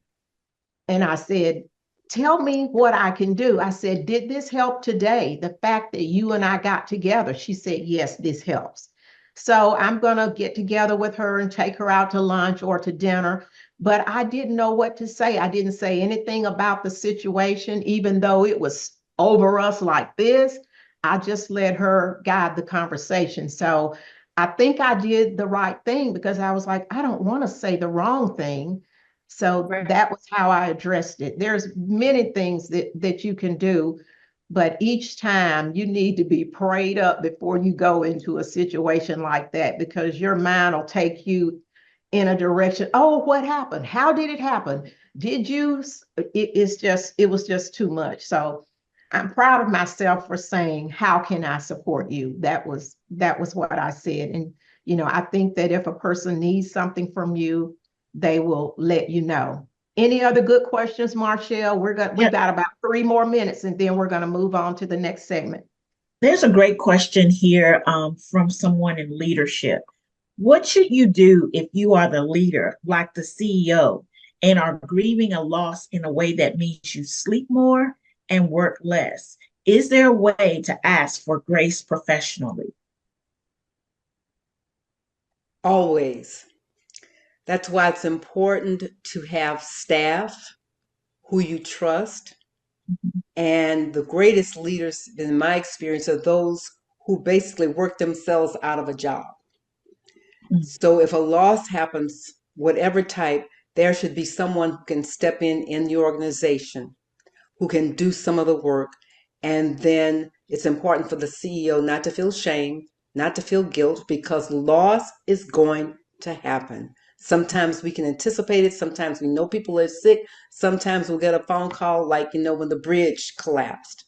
[SPEAKER 1] And I said, tell me what I can do. I said, did this help today? The fact that you and I got together? She said, yes, this helps. So I'm going to get together with her and take her out to lunch or to dinner. But I didn't know what to say. I didn't say anything about the situation, even though it was over us like this. I just let her guide the conversation. So I think I did the right thing because I was like, I don't want to say the wrong thing. So
[SPEAKER 3] Right.
[SPEAKER 1] that was how I addressed it. There's many things that you can do, but each time you need to be prayed up before you go into a situation like that, because your mind will take you in a direction. Oh, what happened? How did it happen? Did you? It was just too much. So I'm proud of myself for saying, how can I support you? That was what I said. And, I think that if a person needs something from you, they will let you know. Any other good questions, Marshall? We've got about 3 more minutes and then we're going to move on to the next segment.
[SPEAKER 4] There's a great question here from someone in leadership. What should you do if you are the leader, like the CEO, and are grieving a loss in a way that means you sleep more and work less? Is there a way to ask for grace professionally?
[SPEAKER 2] Always. That's why it's important to have staff who you trust. And the greatest leaders, in my experience, are those who basically work themselves out of a job. So if a loss happens, whatever type, there should be someone who can step in the organization, who can do some of the work. And then it's important for the CEO not to feel shame, not to feel guilt, because loss is going to happen. Sometimes we can anticipate it. Sometimes we know people are sick. Sometimes we'll get a phone call like, when the bridge collapsed.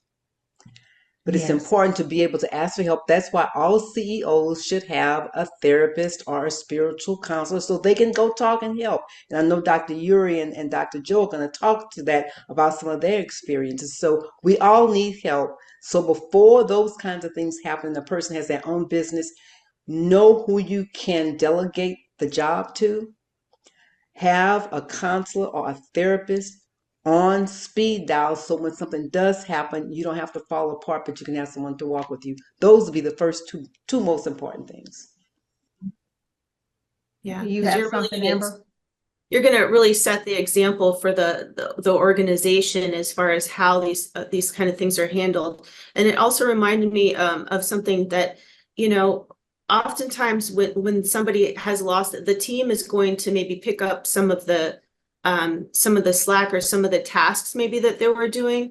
[SPEAKER 2] But it's important to be able to ask for help. That's why all CEOs should have a therapist or a spiritual counselor so they can go talk and help. And I know Dr. Yuri and Dr. Joe are going to talk to that about some of their experiences. So we all need help. So before those kinds of things happen, the person has their own business, know who you can delegate the job to. Have a counselor or a therapist on speed dial, so when something does happen, you don't have to fall apart, but you can have someone to walk with you. Those would be the first two most important things.
[SPEAKER 3] Yeah,
[SPEAKER 1] Do you
[SPEAKER 3] 'cause
[SPEAKER 1] have something, Amber?
[SPEAKER 3] you're going to really set the example for the organization as far as how these kind of things are handled. And it also reminded me of something that, oftentimes when somebody has lost, the team is going to maybe pick up some of the slack or some of the tasks maybe that they were doing.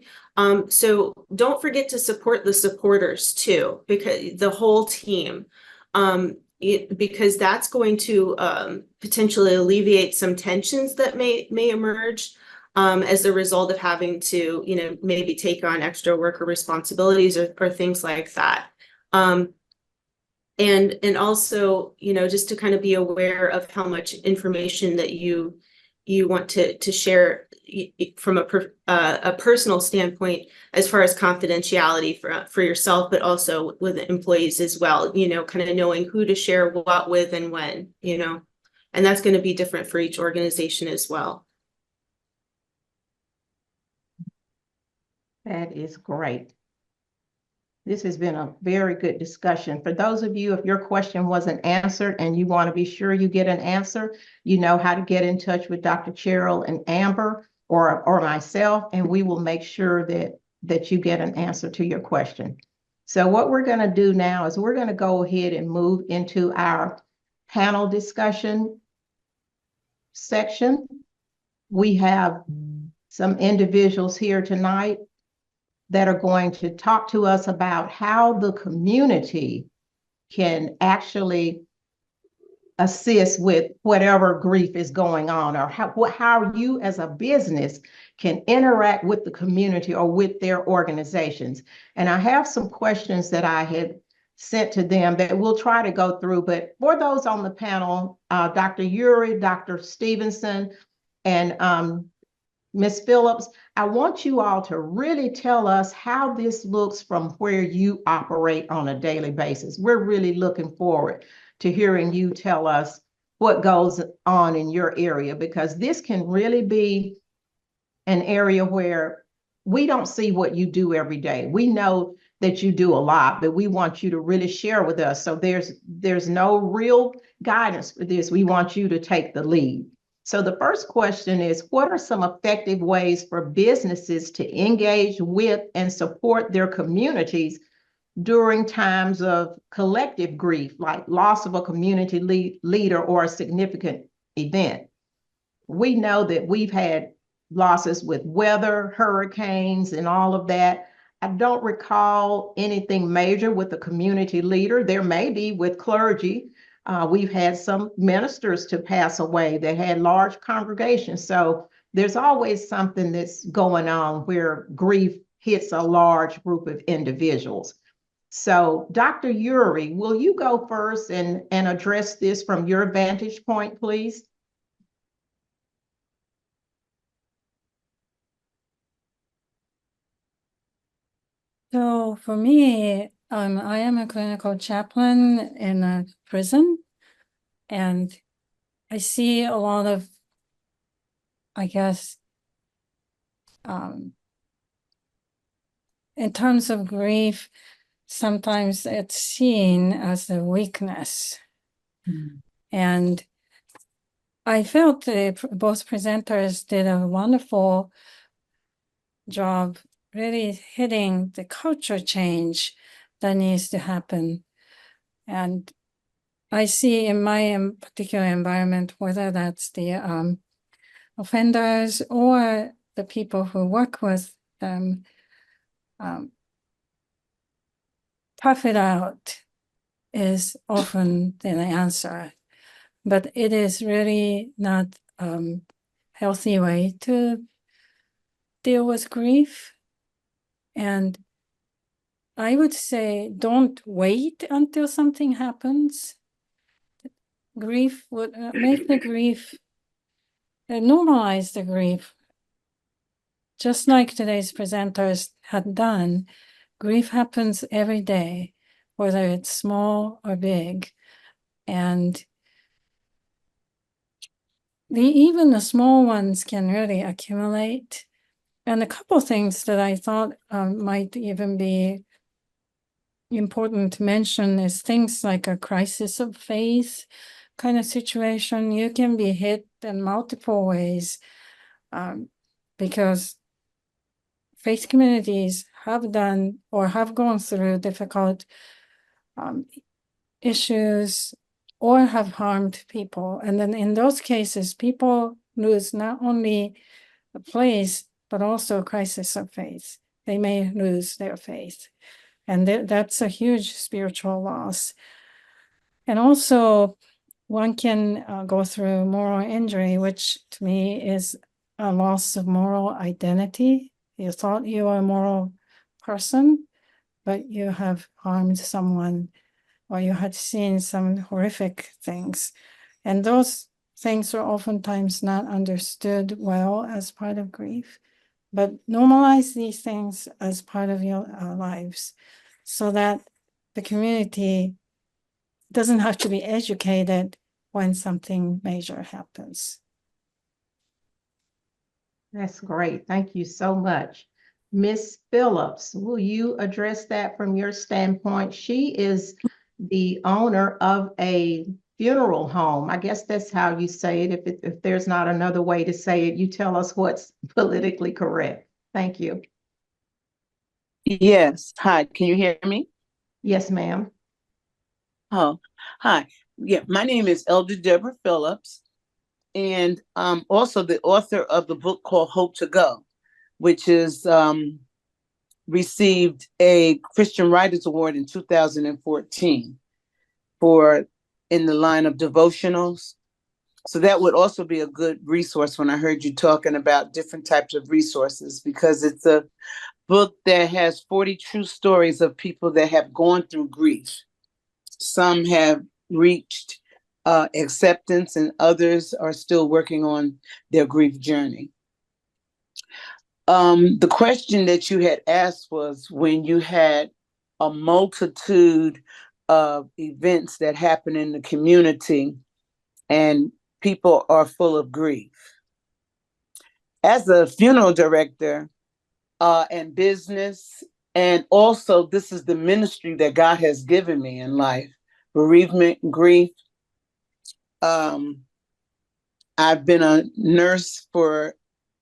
[SPEAKER 3] So don't forget to support the supporters too, because the whole team, because that's going to potentially alleviate some tensions that may emerge as a result of having to, maybe take on extra work or responsibilities or things like that. And also, just to kind of be aware of how much information that you want to share from a personal standpoint, as far as confidentiality for yourself, but also with employees as well, kind of knowing who to share what with and when, and that's going to be different for each organization as well.
[SPEAKER 1] That is great. This has been a very good discussion. For those of you, if your question wasn't answered and you want to be sure you get an answer, you know how to get in touch with Dr. Cheryl and Amber or myself, and we will make sure that you get an answer to your question. So what we're going to do now is we're going to go ahead and move into our panel discussion section. We have some individuals here tonight that are going to talk to us about how the community can actually assist with whatever grief is going on, or how you as a business can interact with the community or with their organizations. And I have some questions that I had sent to them that we'll try to go through, but for those on the panel, Dr. Yuri, Dr. Stevenson, and Ms. Phillips, I want you all to really tell us how this looks from where you operate on a daily basis. We're really looking forward to hearing you tell us what goes on in your area, because this can really be an area where we don't see what you do every day. We know that you do a lot, but we want you to really share with us. So there's no real guidance for this. We want you to take the lead. So the first question is, what are some effective ways for businesses to engage with and support their communities during times of collective grief, like loss of a community leader or a significant event. We know that we've had losses with weather, hurricanes, and all of that. I don't recall anything major with the community leader. There may be with clergy. We've had some ministers to pass away. They had large congregations. So there's always something that's going on where grief hits a large group of individuals. So Dr. Yuri, will you go first and address this from your vantage point, please?
[SPEAKER 5] So for me, I am a clinical chaplain in a prison, and I see a lot of, I guess, in terms of grief, sometimes it's seen as a weakness. And I felt that both presenters did a wonderful job really hitting the culture change that needs to happen. And I see in my particular environment, whether that's the offenders or the people who work with them, tough it out is often the answer. But it is really not a healthy way to deal with grief. And I would say don't wait until something happens. Grief would make the grief, normalize the grief. Just like today's presenters had done, grief happens every day, whether it's small or big. And even the small ones can really accumulate. And a couple of things that I thought might even be important to mention is things like a crisis of faith kind of situation. You can be hit in multiple ways because faith communities have done or have gone through difficult issues or have harmed people. And then in those cases, people lose not only a place, but also a crisis of faith. They may lose their faith. And that's a huge spiritual loss. And also, one can go through moral injury, which to me is a loss of moral identity. You thought you were a moral person, but you have harmed someone, or you had seen some horrific things. And those things are oftentimes not understood well as part of grief. But normalize these things as part of your lives so that the community doesn't have to be educated when something major happens.
[SPEAKER 1] That's great. Thank you so much. Miss Phillips, will you address that from your standpoint? She is the owner of a funeral home. I guess that's how you say it. If there's not another way to say it, you tell us what's politically correct. Thank you.
[SPEAKER 6] Yes. Hi, can you hear me?
[SPEAKER 1] Yes, ma'am.
[SPEAKER 6] Oh, hi. Yeah, my name is Elder Debra Phillips, and I'm also the author of the book called Hope to Go, which is received a Christian Writers Award in 2014 for in the line of devotionals. So that would also be a good resource when I heard you talking about different types of resources, because it's a book that has 40 true stories of people that have gone through grief. Some have reached acceptance and others are still working on their grief journey. The question that you had asked was when you had a multitude of events that happen in the community and people are full of grief. As a funeral director and business, and also this is the ministry that God has given me in life, bereavement and grief. I've been a nurse for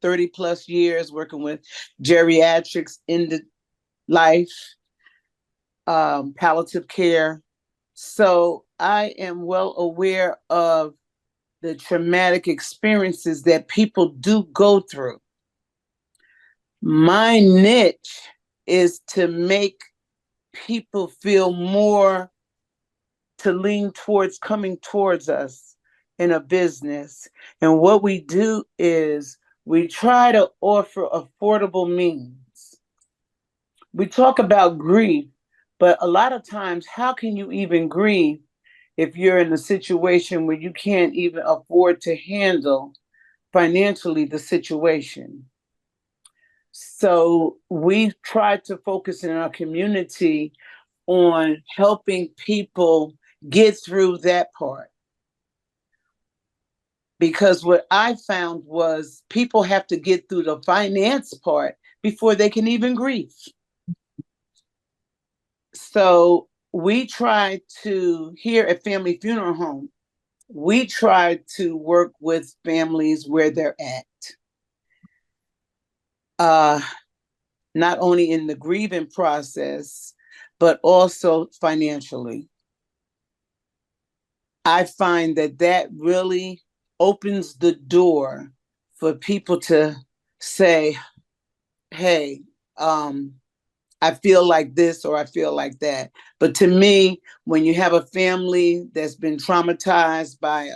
[SPEAKER 6] 30 plus years working with geriatrics in the life. palliative care. So I am well aware of the traumatic experiences that people do go through. My niche is to make people feel more to lean towards coming towards us in a business. And what we do is we try to offer affordable means. We talk about grief, but a lot of times, how can you even grieve if you're in a situation where you can't even afford to handle financially the situation? So we try to focus in our community on helping people get through that part. Because what I found was people have to get through the finance part before they can even grieve. So we try to, here at Family Funeral Home, we try to work with families where they're at. Not only in the grieving process, but also financially. I find that that really opens the door for people to say, hey, I feel like this or I feel like that. But to me, when you have a family that's been traumatized by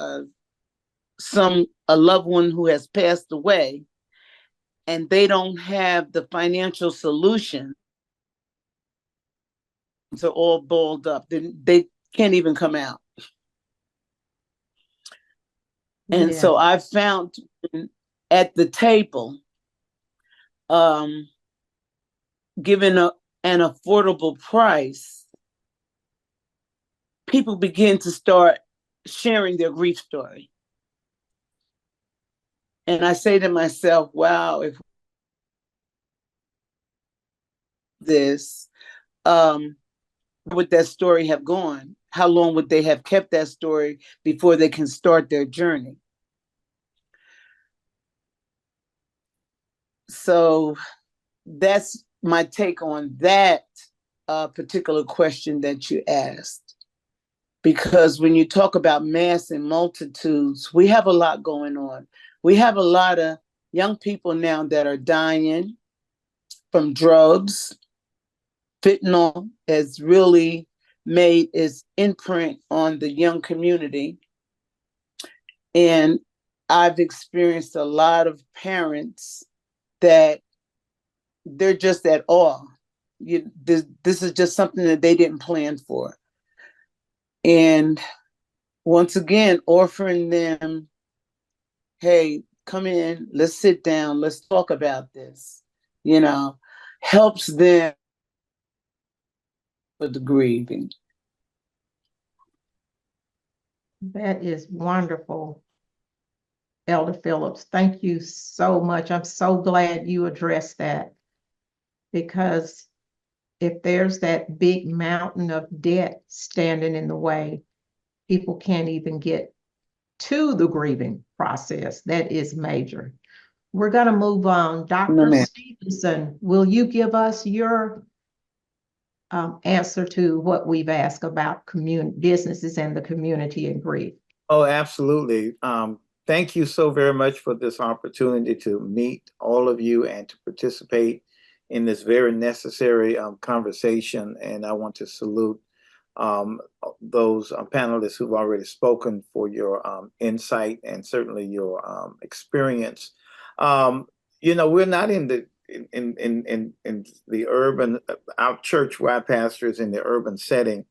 [SPEAKER 6] a loved one who has passed away, and they don't have the financial solution, to all balled up, then they can't even come out. And
[SPEAKER 1] Yeah.
[SPEAKER 6] so I found at the table, given an affordable price, people begin to start sharing their grief story. And I say to myself, wow, if this, would that story have gone? How long would they have kept that story before they can start their journey? So that's my take on that particular question that you asked. Because when you talk about mass and multitudes, we have a lot going on. We have a lot of young people now that are dying from drugs. Fentanyl has really made its imprint on the young community. And I've experienced a lot of parents that they're just at awe. This is just something that they didn't plan for. And once again, offering them, hey, come in, let's sit down, let's talk about this, helps them with the grieving.
[SPEAKER 1] That is wonderful, Elder Phillips. Thank you so much. I'm so glad you addressed that, because if there's that big mountain of debt standing in the way, people can't even get to the grieving process. That is major. We're going to move on. Dr. Stevenson, will you give us your answer to what we've asked about businesses and the community and grief?
[SPEAKER 7] Oh, absolutely. Thank you so very much for this opportunity to meet all of you and to participate in this very necessary conversation. And I want to salute those panelists who've already spoken for your insight and certainly your experience. We're not in the urban, our church where I pastor is in the urban setting.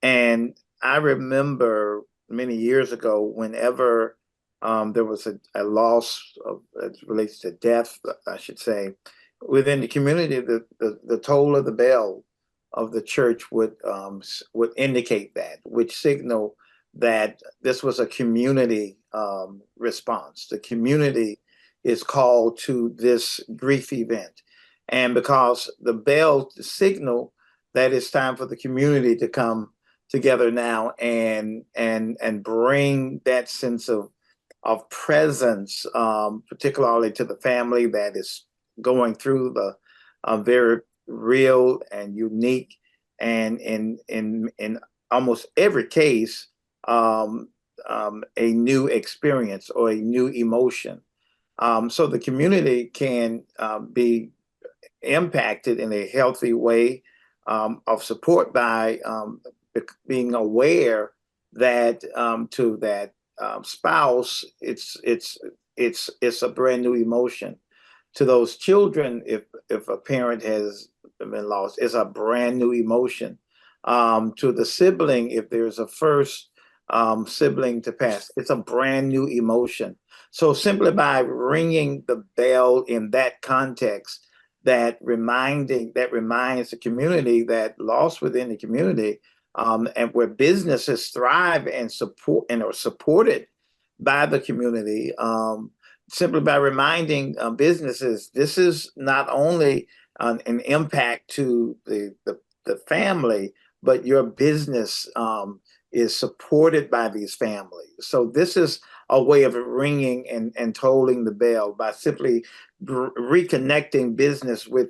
[SPEAKER 7] And I remember many years ago, whenever there was a loss as relates to death, I should say, within the community, the toll of the bell of the church would indicate that, which signal that this was a community response. The community is called to this grief event. And because the bell signal that it's time for the community to come together now and bring that sense of presence, particularly to the family that is going through the very real and unique and in almost every case, a new experience or a new emotion. So the community can be impacted in a healthy way of support by being aware that to that spouse, it's a brand new emotion. To those children, if a parent has been lost, it's a brand new emotion. To the sibling, if there's a first sibling to pass, it's a brand new emotion. So simply by ringing the bell in that context, that reminds the community that loss within the community, and where businesses thrive and support and are supported by the community, simply by reminding businesses, this is not only an impact to the family, but your business is supported by these families. So this is a way of ringing and tolling the bell by simply reconnecting business with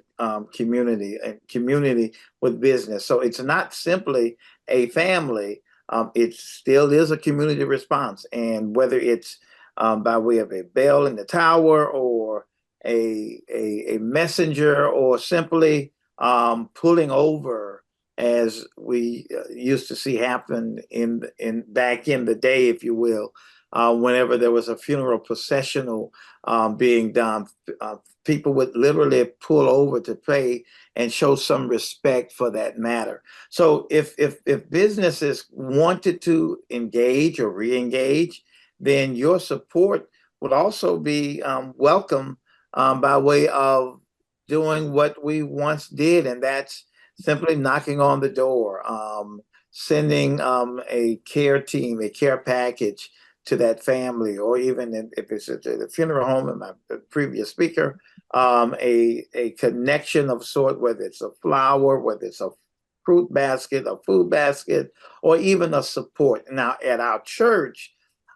[SPEAKER 7] community and community with business. So it's not simply a family, it still is a community response. And whether it's by way of a bell in the tower or a messenger, or simply pulling over, as we used to see happen in back in the day, if you will, whenever there was a funeral processional being done, people would literally pull over to pay and show some respect for that matter. So if businesses wanted to engage or re-engage, then your support would also be welcome by way of doing what we once did, and that's simply knocking on the door, sending a care team, a care package to that family, or even if it's at the funeral home, and my previous speaker, a connection of sort, whether it's a flower, whether it's a fruit basket, a food basket, or even a support. Now at our church,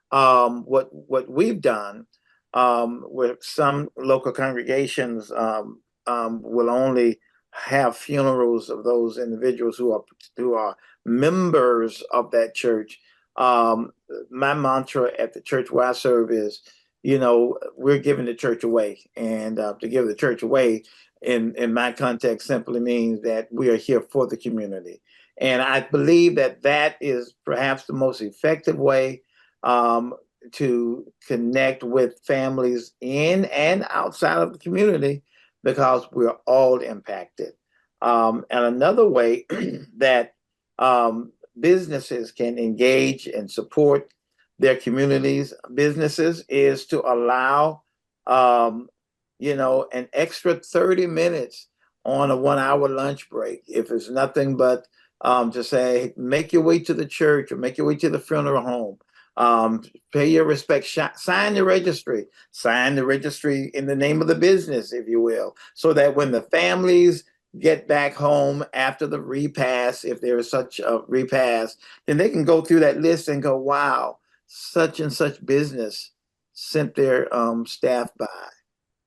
[SPEAKER 7] what we've done, with some local congregations will only have funerals of those individuals who are members of that church. My mantra at the church where I serve is, we're giving the church away, and to give the church away in my context simply means that we are here for the community. And I believe that that is perhaps the most effective way to connect with families in and outside of the community, because we're all impacted. And another way that businesses can engage and support their communities, businesses, is to allow, an extra 30 minutes on a 1 hour lunch break. If it's nothing but to say, make your way to the church or make your way to the funeral home, pay your respects, sign the registry in the name of the business, if you will, so that when the families get back home after the repast, if there is such a repast, then they can go through that list and go, wow, such and such business sent their staff by,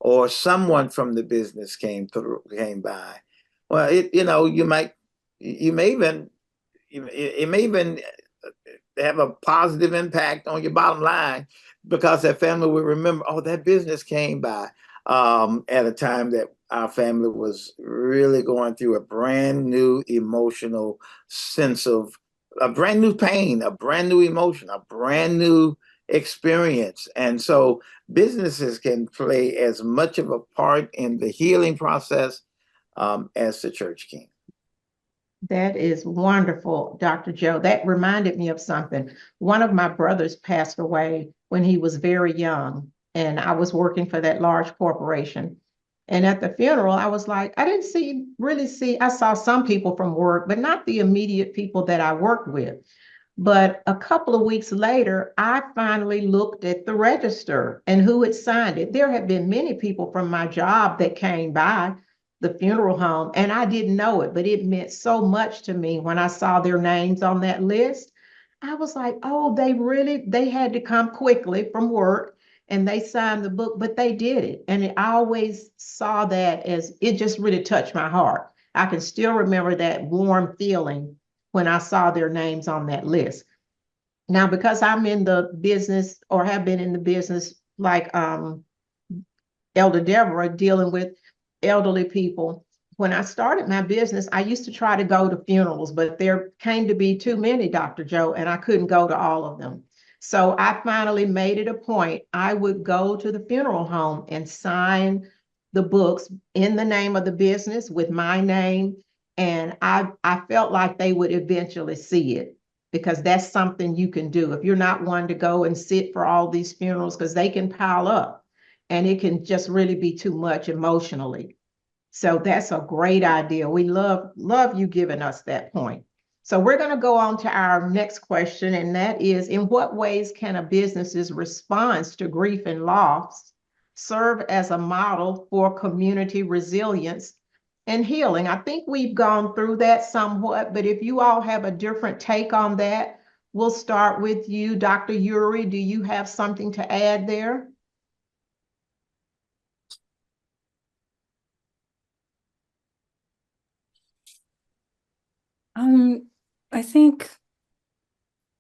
[SPEAKER 7] or someone from the business came by. Well, it may even have a positive impact on your bottom line, because that family will remember, oh, that business came by at a time that our family was really going through a brand new emotional sense of a brand new pain, a brand new emotion, a brand new experience. And so businesses can play as much of a part in the healing process as the church can.
[SPEAKER 1] That is wonderful, Dr. Joe. That reminded me of something. One of my brothers passed away when he was very young, and I was working for that large corporation. And at the funeral, I was like, I didn't really see, I saw some people from work, but not the immediate people that I worked with. But a couple of weeks later, I finally looked at the register and who had signed it. There had been many people from my job that came by the funeral home, and I didn't know it, but it meant so much to me when I saw their names on that list. I was like, oh, they had to come quickly from work and they signed the book, but they did it. And I always saw that as, it just really touched my heart. I can still remember that warm feeling when I saw their names on that list. Now, because I'm in the business or have been in the business like Elder Debra, dealing with elderly people, when I started my business, I used to try to go to funerals, but there came to be too many, Dr. Joe, and I couldn't go to all of them. So I finally made it a point. I would go to the funeral home and sign the books in the name of the business with my name. And I felt like they would eventually see it, because that's something you can do. If you're not one to go and sit for all these funerals, because they can pile up and it can just really be too much emotionally. So that's a great idea. We love you giving us that point. So we're going to go on to our next question, and that is, in what ways can a business's response to grief and loss serve as a model for community resilience and healing? I think we've gone through that somewhat, but if you all have a different take on that, we'll start with you, Dr. Yuri. Do you have something to add there?
[SPEAKER 5] I think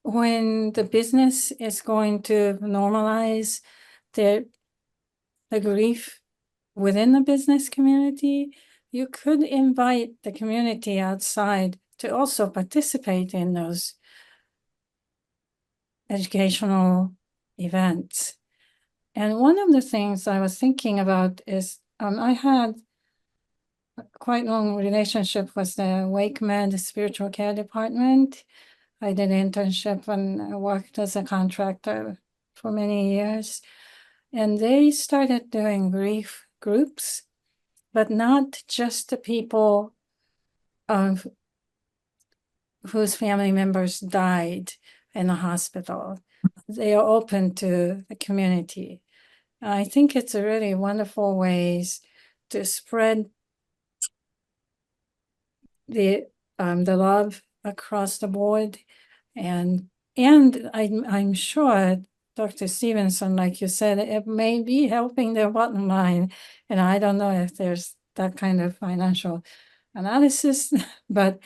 [SPEAKER 5] when the business is going to normalize the grief within the business community, you could invite the community outside to also participate in those educational events. And one of the things I was thinking about is I had a quite long relationship with the WakeMed spiritual care department. I did an internship and I worked as a contractor for many years. And they started doing grief groups, but not just the people of whose family members died in the hospital. They are open to the community. I think it's a really wonderful ways to spread the love across the board, and I'm sure, Dr. Stevenson, like you said, it may be helping their bottom line, and I don't know if there's that kind of financial analysis, but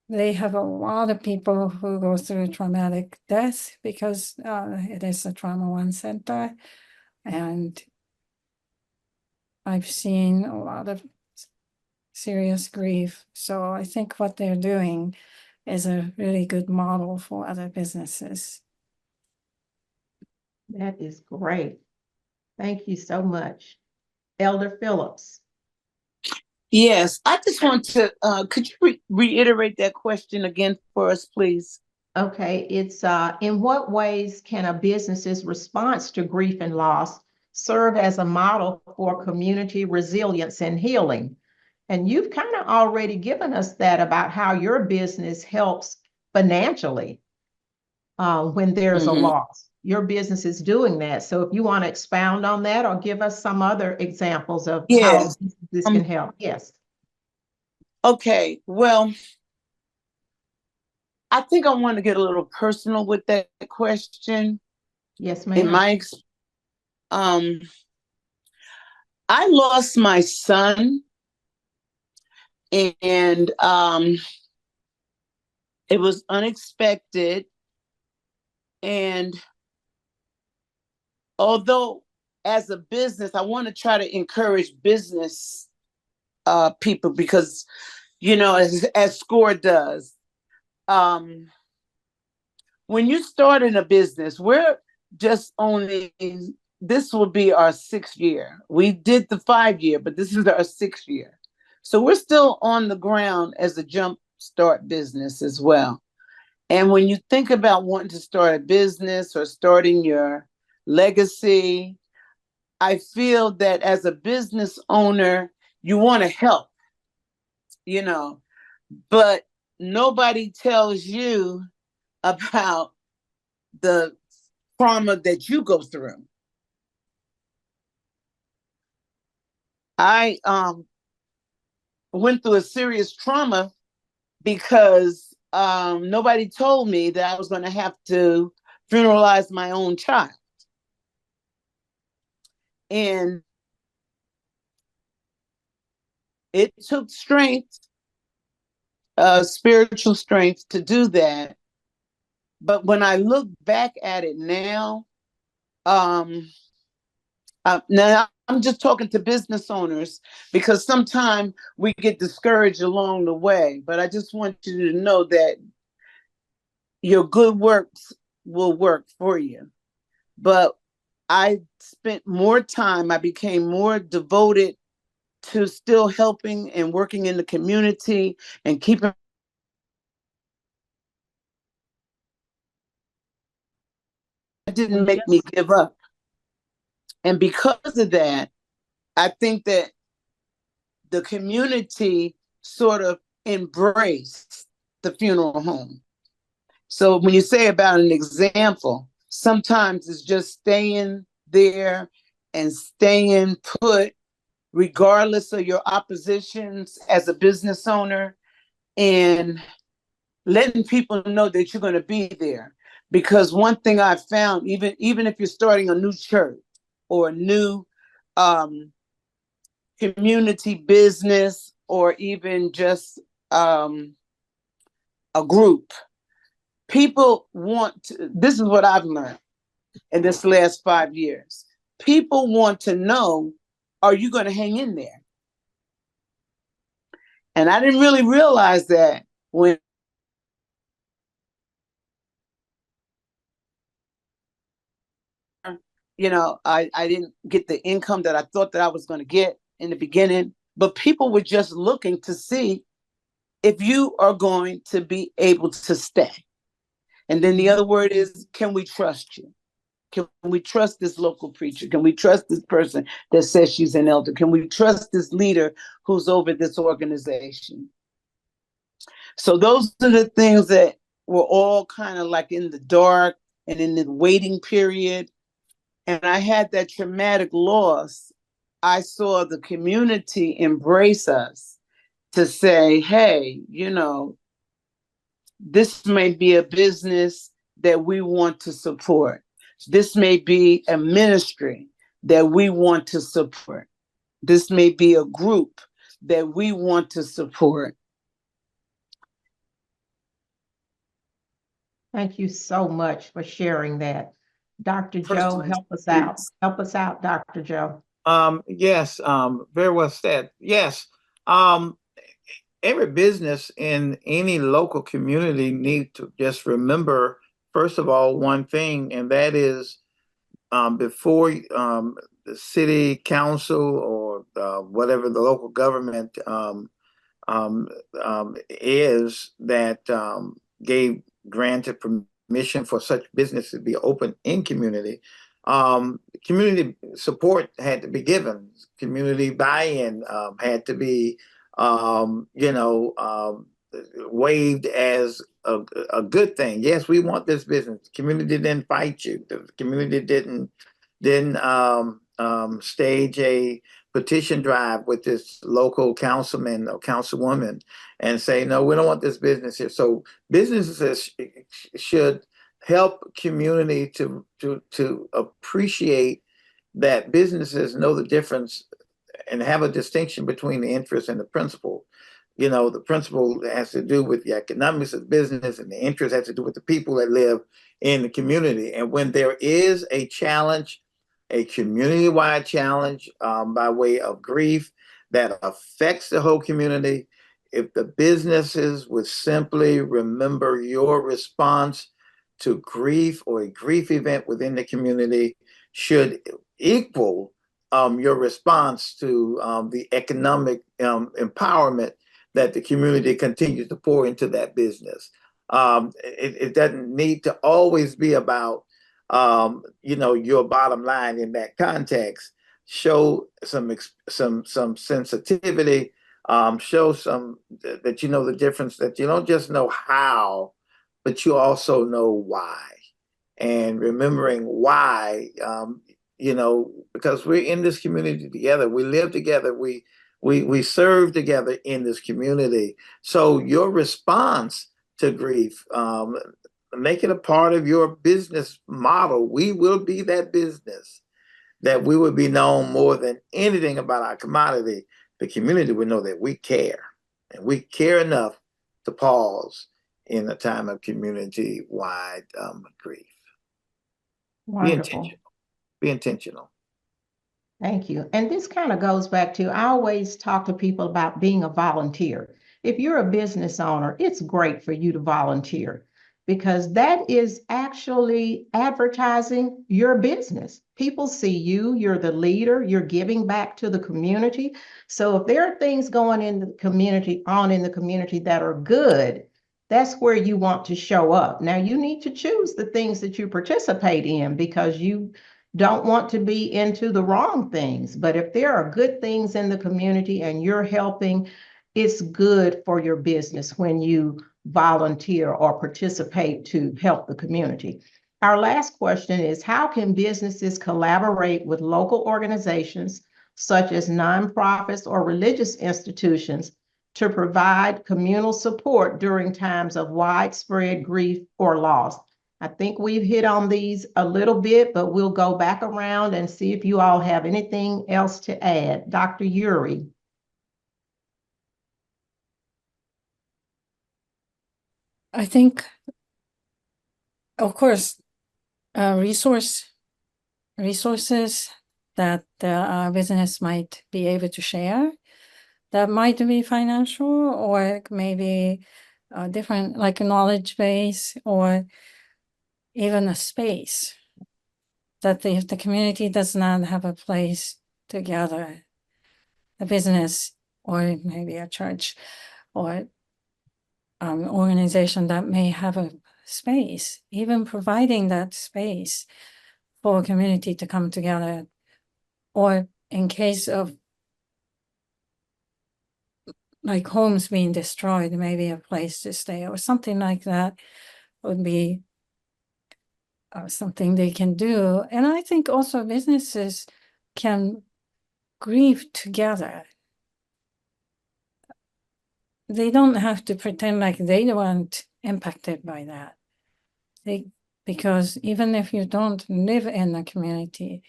[SPEAKER 5] they have a lot of people who go through traumatic death because it is a Trauma One center, and I've seen a lot of serious grief. So I think what they're doing is a really good model for other businesses.
[SPEAKER 1] That is great. Thank you so much. Elder Phillips.
[SPEAKER 6] Yes, I just want to, could you reiterate that question again for us, please?
[SPEAKER 1] Okay, it's in what ways can a business's response to grief and loss serve as a model for community resilience and healing? And you've kind of already given us that about how your business helps financially when there's a loss. Your business is doing that. So if you want to expound on that or give us some other examples of how this can help. Yes.
[SPEAKER 6] Okay, well, I think I want to get a little personal with that question.
[SPEAKER 1] Yes, ma'am.
[SPEAKER 6] I lost my son, and it was unexpected. And although as a business, I want to try to encourage business people because, you know, as SCORE does, when you start in a business, we're just only, this will be our 6th year. We did the 5-year, but this is our 6th year. So we're still on the ground as a jump start business as well. And when you think about wanting to start a business or starting your legacy, I feel that as a business owner, you want to help, you know, but nobody tells you about the trauma that you go through. I went through a serious trauma because nobody told me that I was going to have to funeralize my own child. And It took strength, spiritual strength to do that. But when I look back at it now, now I'm just talking to business owners because sometimes we get discouraged along the way. But I just want you to know that your good works will work for you. But I spent more time, I became more devoted to still helping and working in the community and keeping. It didn't make me give up. And because of that, I think that the community sort of embraced the funeral home. So when you say about an example, sometimes it's just staying there and staying put, regardless of your oppositions as a business owner, and letting people know that you're going to be there. Because one thing I've found, even if you're starting a new church or a new community business, or even just a group, people want to, this is what I've learned in this last 5 years. People want to know, are you going to hang in there? And I didn't really realize that when I didn't get the income that I thought that I was going to get in the beginning, but people were just looking to see if you are going to be able to stay. And then the other word is, can we trust you? Can we trust this local preacher? Can we trust this person that says she's an elder? Can we trust this leader who's over this organization? So those are the things that were all kind of like in the dark and in the waiting period. And I had that traumatic loss. I saw the community embrace us to say, hey, this may be a business that we want to support. This may be a ministry that we want to support. This may be a group that we want to support.
[SPEAKER 1] Thank you so much for sharing that. Dr. Joe, help us out. Help us out, Dr. Joe.
[SPEAKER 7] Yes, very well said. Yes. Every business in any local community need to just remember, first of all, one thing, and that is before the city council or whatever the local government is that granted permission for such business to be open in community, community support had to be given. Community buy-in had to be, waived as a good thing. Yes, we want this business. The community didn't fight you. The community didn't stage a petition drive with this local councilman or councilwoman and say, no, we don't want this business here. So businesses should help community to appreciate that businesses know the difference and have a distinction between the interest and the principle. The principle has to do with the economics of business, and the interest has to do with the people that live in the community. And when there is a challenge, a community-wide challenge by way of grief that affects the whole community, if the businesses would simply remember your response to grief or a grief event within the community should equal your response to the economic empowerment that the community continues to pour into that business. It doesn't need to always be about your bottom line in that context. Show some sensitivity. Show some that you know the difference. That you don't just know how, but you also know why. And remembering why, because we're in this community together. We live together. We serve together in this community. So your response to grief, make it a part of your business model. We will be that business that we will be known more than anything about our commodity the community would know that we care, and we care enough to pause in a time of community-wide grief. Be
[SPEAKER 1] Wonderful.
[SPEAKER 7] intentional. Be intentional.
[SPEAKER 1] Thank you. And this kind of goes back to, I always talk to people about being a volunteer. If you're a business owner, it's great for you to volunteer because that is actually advertising your business. People see you, you're the leader, you're giving back to the community. So if there are things going in the community, that are good, that's where you want to show up. Now you need to choose the things that you participate in because you don't want to be into the wrong things. But if there are good things in the community and you're helping, it's good for your business when you volunteer or participate to help the community. Our last question is, how can businesses collaborate with local organizations such as nonprofits or religious institutions to provide communal support during times of widespread grief or loss? I think we've hit on these a little bit, but we'll go back around and see if you all have anything else to add. Dr. Yuri.
[SPEAKER 5] I think, of course, resources that our business might be able to share. That might be financial or maybe different, like a knowledge base or even a space that if the community does not have a place to gather, a business or maybe a church or organization that may have a space, even providing that space for a community to come together, or in case of like homes being destroyed, maybe a place to stay or something like that would be something they can do. And I think also businesses can grieve together. They don't have to pretend like they weren't impacted by that. Because even if you don't live in the community,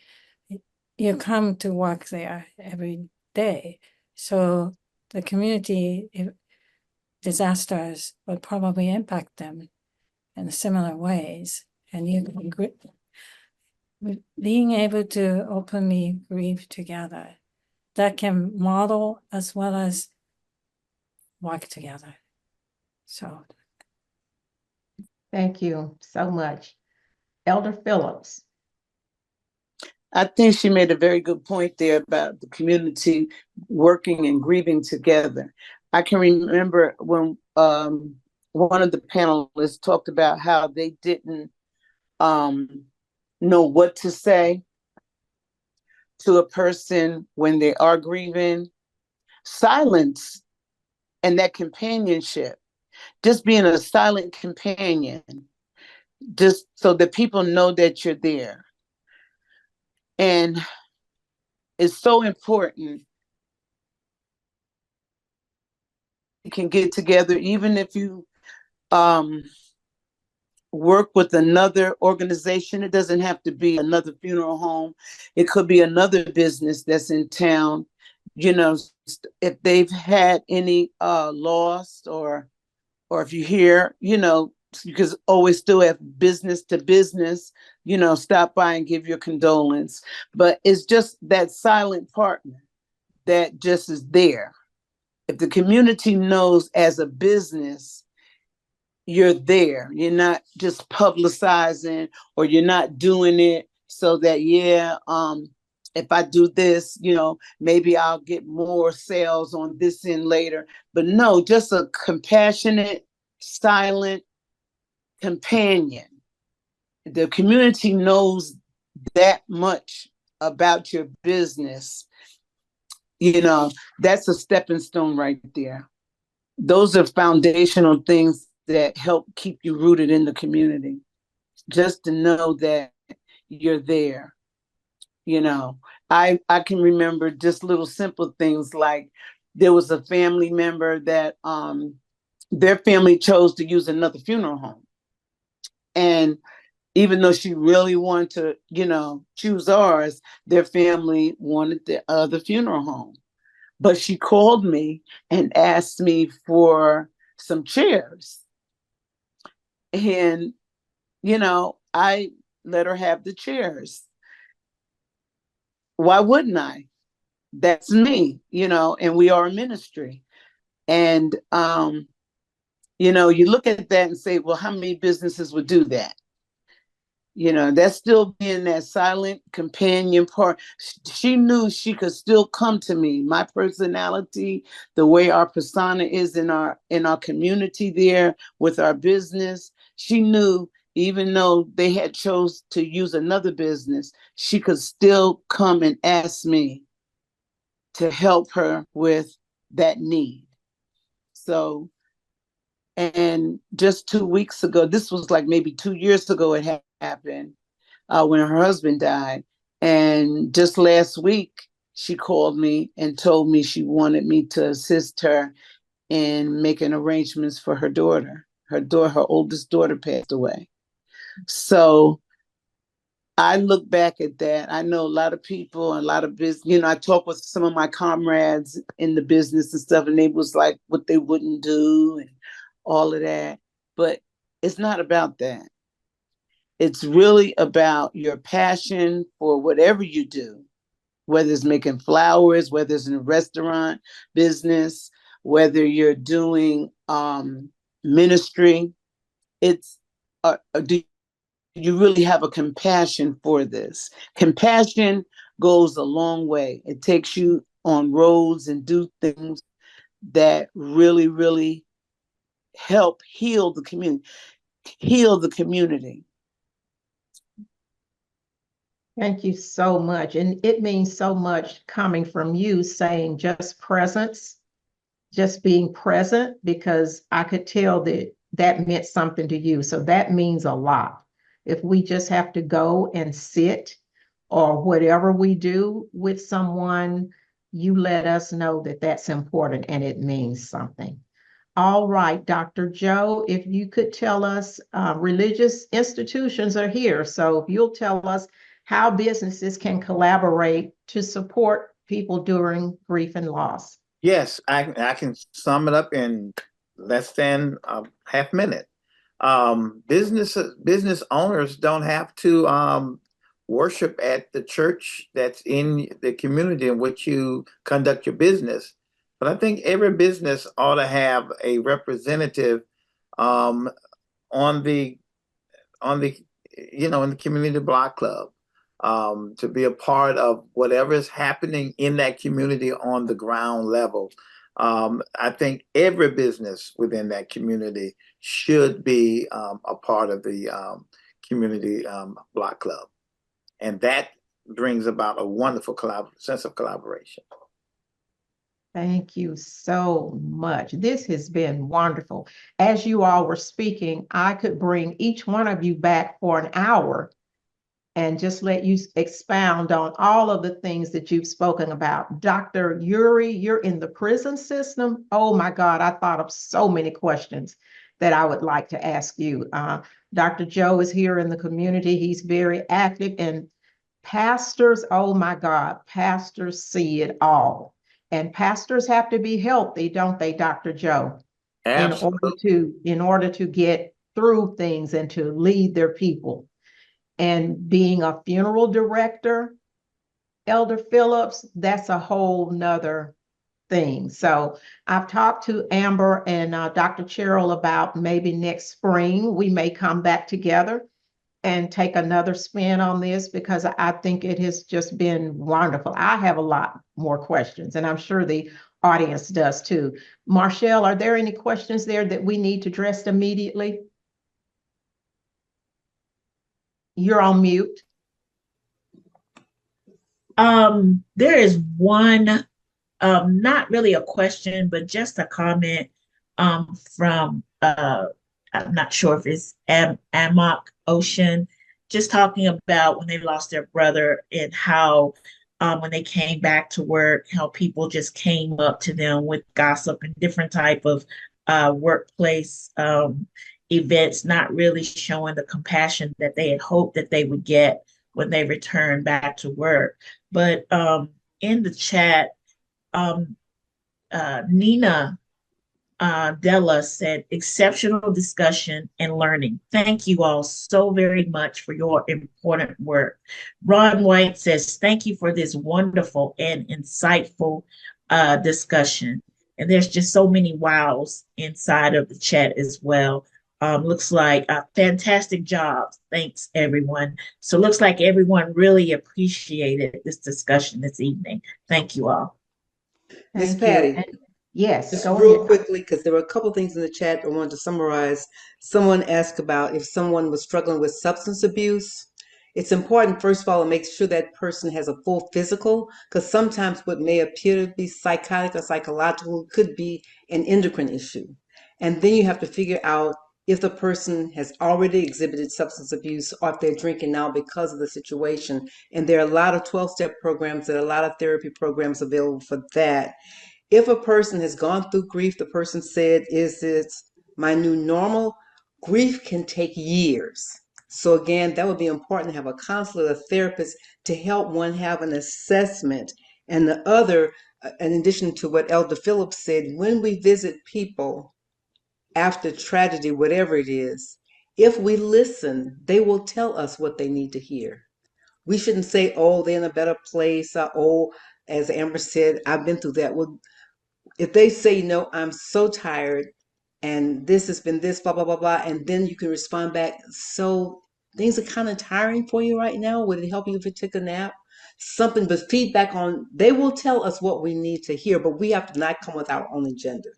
[SPEAKER 5] you come to work there every day. So the community disasters would probably impact them in similar ways. And being able to openly grieve together, that can model as well as work together. So.
[SPEAKER 1] Thank you so much. Elder Phillips.
[SPEAKER 6] I think she made a very good point there about the community working and grieving together. I can remember when one of the panelists talked about how they didn't know what to say to a person when they are grieving. Silence and that companionship, just being a silent companion, just so that people know that you're there. And it's so important. You can get together, even if you work with another organization. It doesn't have to be another funeral home. It could be another business that's in town. You know, if they've had any loss or if you hear, you know, you can always still have business to business, you know, stop by and give your condolence. But it's just that silent partner that just is there. If the community knows as a business, you're there. You're not just publicizing, or you're not doing it so that, if I do this, you know, maybe I'll get more sales on this end later. But no, just a compassionate, silent companion. The community knows that much about your business. You know, that's a stepping stone right there. Those are foundational things that help keep you rooted in the community. Just to know that you're there. You know, I can remember just little simple things like there was a family member that their family chose to use another funeral home. And even though she really wanted to, you know, choose ours, their family wanted the other funeral home. But she called me and asked me for some chairs. And, I let her have the chairs. Why wouldn't I? That's me, and we are a ministry. And, you look at that and say, well, how many businesses would do that? That's still being that silent companion part. She knew she could still come to me. My personality, the way our persona is in our community there with our business, she knew even though they had chose to use another business, she could still come and ask me to help her with that need. So, and just 2 weeks ago, this was like maybe 2 years ago, it happened when her husband died. And just last week, she called me and told me she wanted me to assist her in making arrangements for her daughter. Her oldest daughter passed away. So I look back at that. I know a lot of people and a lot of business, I talk with some of my comrades in the business and stuff, and they was like what they wouldn't do and all of that. But it's not about that. It's really about your passion for whatever you do, whether it's making flowers, whether it's in a restaurant business, whether you're doing ministry. It's do you really have a compassion for this? Compassion goes a long way. It takes you on roads and do things that really, really help heal the community.
[SPEAKER 1] Thank you so much. And it means so much coming from you saying just presence, just being present, because I could tell that that meant something to you. So that means a lot. If we just have to go and sit or whatever we do with someone, you let us know that that's important and it means something. All right, Dr. Joe, if you could tell us, religious institutions are here. So if you'll tell us how businesses can collaborate to support people during grief and loss.
[SPEAKER 7] Yes, I can sum it up in less than a half minute. Business owners don't have to worship at the church that's in the community in which you conduct your business. But I think every business ought to have a representative on the in the community block club, to be a part of whatever is happening in that community on the ground level. I think every business within that community should be a part of the community block club. And that brings about a wonderful sense of collaboration.
[SPEAKER 1] Thank you so much. This has been wonderful. As you all were speaking, I could bring each one of you back for an hour and just let you expound on all of the things that you've spoken about. Dr. Yuri, you're in the prison system. Oh my God, I thought of so many questions that I would like to ask you. Dr. Joe is here in the community. He's very active, and pastors, oh my God, pastors see it all. And pastors have to be healthy, don't they, Dr. Joe?
[SPEAKER 7] Absolutely.
[SPEAKER 1] In order to get through things and to lead their people. And being a funeral director, Elder Phillips, that's a whole nother thing. So I've talked to Amber and Dr. Cheryl about maybe next spring, we may come back together and take another spin on this, because I think it has just been wonderful. I have a lot more questions, and I'm sure the audience does too. Marshall, are there any questions there that we need to address immediately? You're on mute.
[SPEAKER 4] There is one, not really a question, but just a comment from I'm not sure if it's Amok Ocean, just talking about when they lost their brother and how when they came back to work, how people just came up to them with gossip and different type of workplace events, not really showing the compassion that they had hoped that they would get when they returned back to work. But in the chat, Nina Della said, exceptional discussion and learning. Thank you all so very much for your important work. Ron White says, thank you for this wonderful and insightful discussion. And there's just so many wows inside of the chat as well. Looks like a fantastic job. Thanks, everyone. So looks like everyone really appreciated this discussion this evening. Thank you all.
[SPEAKER 2] Miss
[SPEAKER 1] Thank you.
[SPEAKER 2] Patti.
[SPEAKER 1] And yes,
[SPEAKER 2] Just
[SPEAKER 1] go
[SPEAKER 2] real
[SPEAKER 1] ahead.
[SPEAKER 2] quickly, because there were a couple things in the chat I wanted to summarize. Someone asked about if someone was struggling with substance abuse. It's important, first of all, to make sure that person has a full physical, because sometimes what may appear to be psychotic or psychological could be an endocrine issue. And then you have to figure out if the person has already exhibited substance abuse or if they're drinking now because of the situation. And there are a lot of 12-step programs, there are a lot of therapy programs available for that. If a person has gone through grief, the person said, is this my new normal? Grief can take years. So again, that would be important to have a counselor, a therapist to help one have an assessment. And the other, in addition to what Elder Phillips said, when we visit people after tragedy, whatever it is, if we listen, they will tell us what they need to hear. We shouldn't say, oh, they're in a better place, or, oh, as Amber said, I've been through that. Well, if they say, no, I'm so tired and this has been this, blah, blah, blah, blah, and then you can respond back, so things are kind of tiring for you right now. Would it help you if you took a nap? Something, but feedback on, they will tell us what we need to hear, but we have to not come with our own agenda.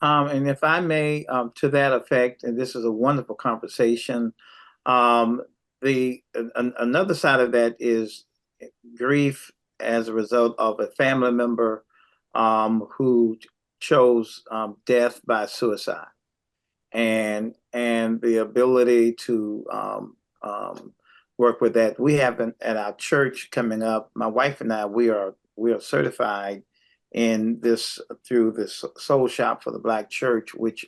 [SPEAKER 7] And if I may, to that effect, and this is a wonderful conversation, another side of that is grief as a result of a family member who chose death by suicide, and the ability to work with that. We have at our church coming up. My wife and I, we are certified in this through this Soul Shop for the Black Church, which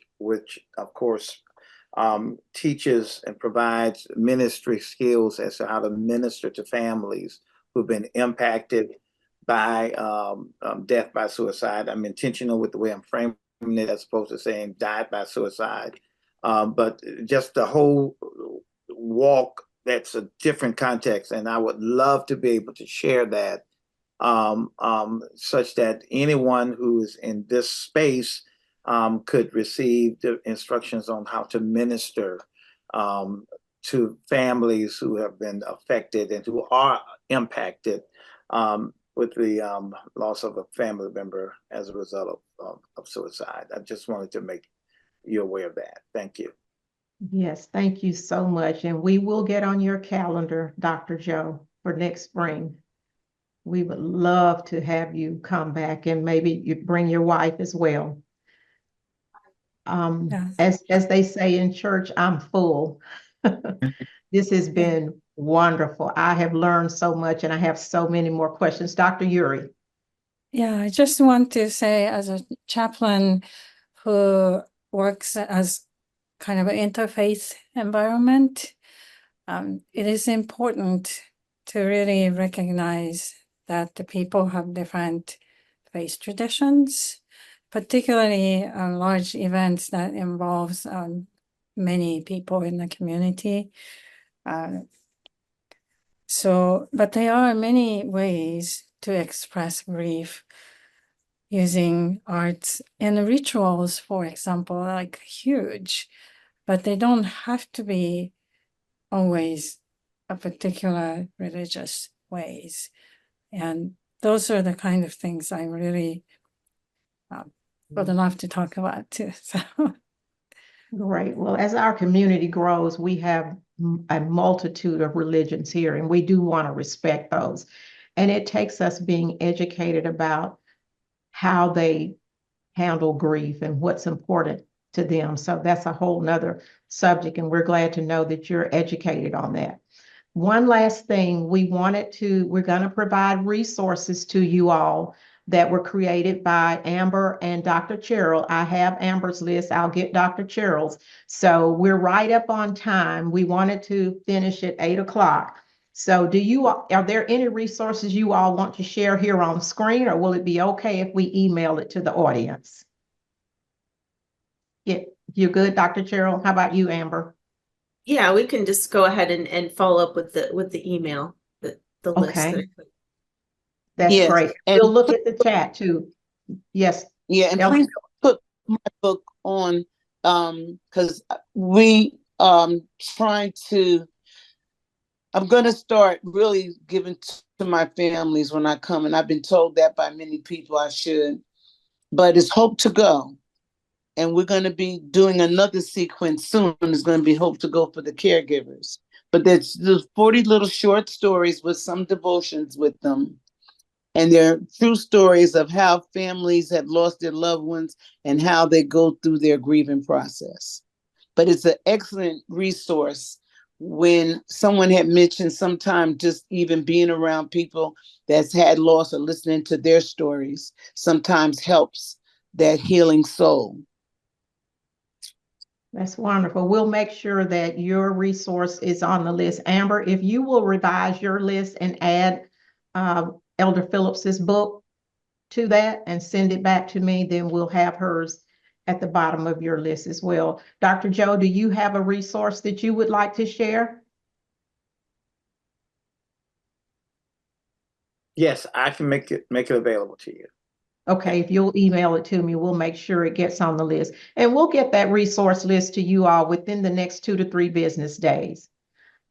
[SPEAKER 7] of course teaches and provides ministry skills as to how to minister to families who've been impacted by death by suicide. I'm intentional with the way I'm framing it as opposed to saying died by suicide. But just the whole walk, that's a different context. And I would love to be able to share that such that anyone who is in this space could receive the instructions on how to minister to families who have been affected and who are impacted with the loss of a family member as a result of suicide. I just wanted to make you aware of that. Thank you.
[SPEAKER 1] Yes, thank you so much. And we will get on your calendar, Dr. Joe, for next spring. We would love to have you come back, and maybe you bring your wife as well.
[SPEAKER 5] Yes.
[SPEAKER 1] As they say in church, I'm full. This has been wonderful. I have learned so much, and I have so many more questions. Dr. Yuri.
[SPEAKER 5] Yeah, I just want to say, as a chaplain who works as kind of an interfaith environment, it is important to really recognize that the people have different faith traditions, particularly large events that involves many people in the community. But there are many ways to express grief using arts and rituals, for example, like huge, but they don't have to be always a particular religious ways. And those are the kind of things I really would love to talk about too. So.
[SPEAKER 1] Great. Well, as our community grows, we have a multitude of religions here, and we do want to respect those. And it takes us being educated about how they handle grief and what's important to them. So that's a whole nother subject, and we're glad to know that you're educated on that. One last thing, we're going to provide resources to you all that were created by Amber and Dr. Cheryl. I have Amber's list. I'll get Dr. Cheryl's. So we're right up on time. We wanted to finish at 8 o'clock. So are there any resources you all want to share here on screen, or will it be okay if we email it to the audience? Yeah, you're good, Dr. Cheryl? How about you, Amber?
[SPEAKER 3] Yeah, we can just go ahead and follow up with the email, the list.
[SPEAKER 1] Okay. That's
[SPEAKER 6] Yes,
[SPEAKER 1] great.
[SPEAKER 6] and
[SPEAKER 1] We'll look at the chat too. Yes.
[SPEAKER 6] yeah, and
[SPEAKER 1] Elsie?
[SPEAKER 6] please put my book on, because we trying to. I'm going to start really giving to my families when I come, and I've been told that by many people I should. But it's Hope to Go, and we're going to be doing another sequence soon. It's going to be Hope to Go for the caregivers. But there's 40 little short stories with some devotions with them. And they're true stories of how families have lost their loved ones and how they go through their grieving process. But it's an excellent resource when someone had mentioned sometime just even being around people that's had loss or listening to their stories sometimes helps that healing soul.
[SPEAKER 1] That's wonderful. We'll make sure that your resource is on the list. Amber, if you will revise your list and add Elder Phillips's book to that and send it back to me, then we'll have hers at the bottom of your list as well. Dr. Joe, do you have a resource that you would like to share?
[SPEAKER 7] Yes, I can make it available to you.
[SPEAKER 1] Okay, if you'll email it to me, we'll make sure it gets on the list. And we'll get that resource list to you all within the next 2 to 3 business days.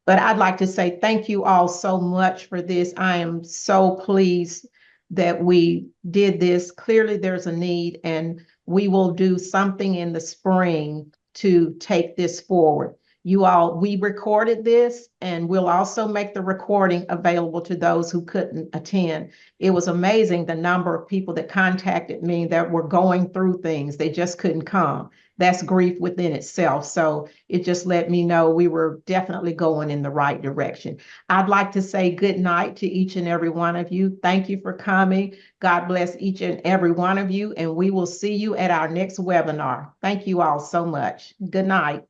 [SPEAKER 1] But I'd like to say thank you all so much for this. I am so pleased that we did this. Clearly, there's a need, and we will do something in the spring to take this forward. You all, we recorded this, and we'll also make the recording available to those who couldn't attend. It was amazing the number of people that contacted me that were going through things. They just couldn't come. That's grief within itself. So it just let me know we were definitely going in the right direction. I'd like to say good night to each and every one of you. Thank you for coming. God bless each and every one of you, and we will see you at our next webinar. Thank you all so much. Good night.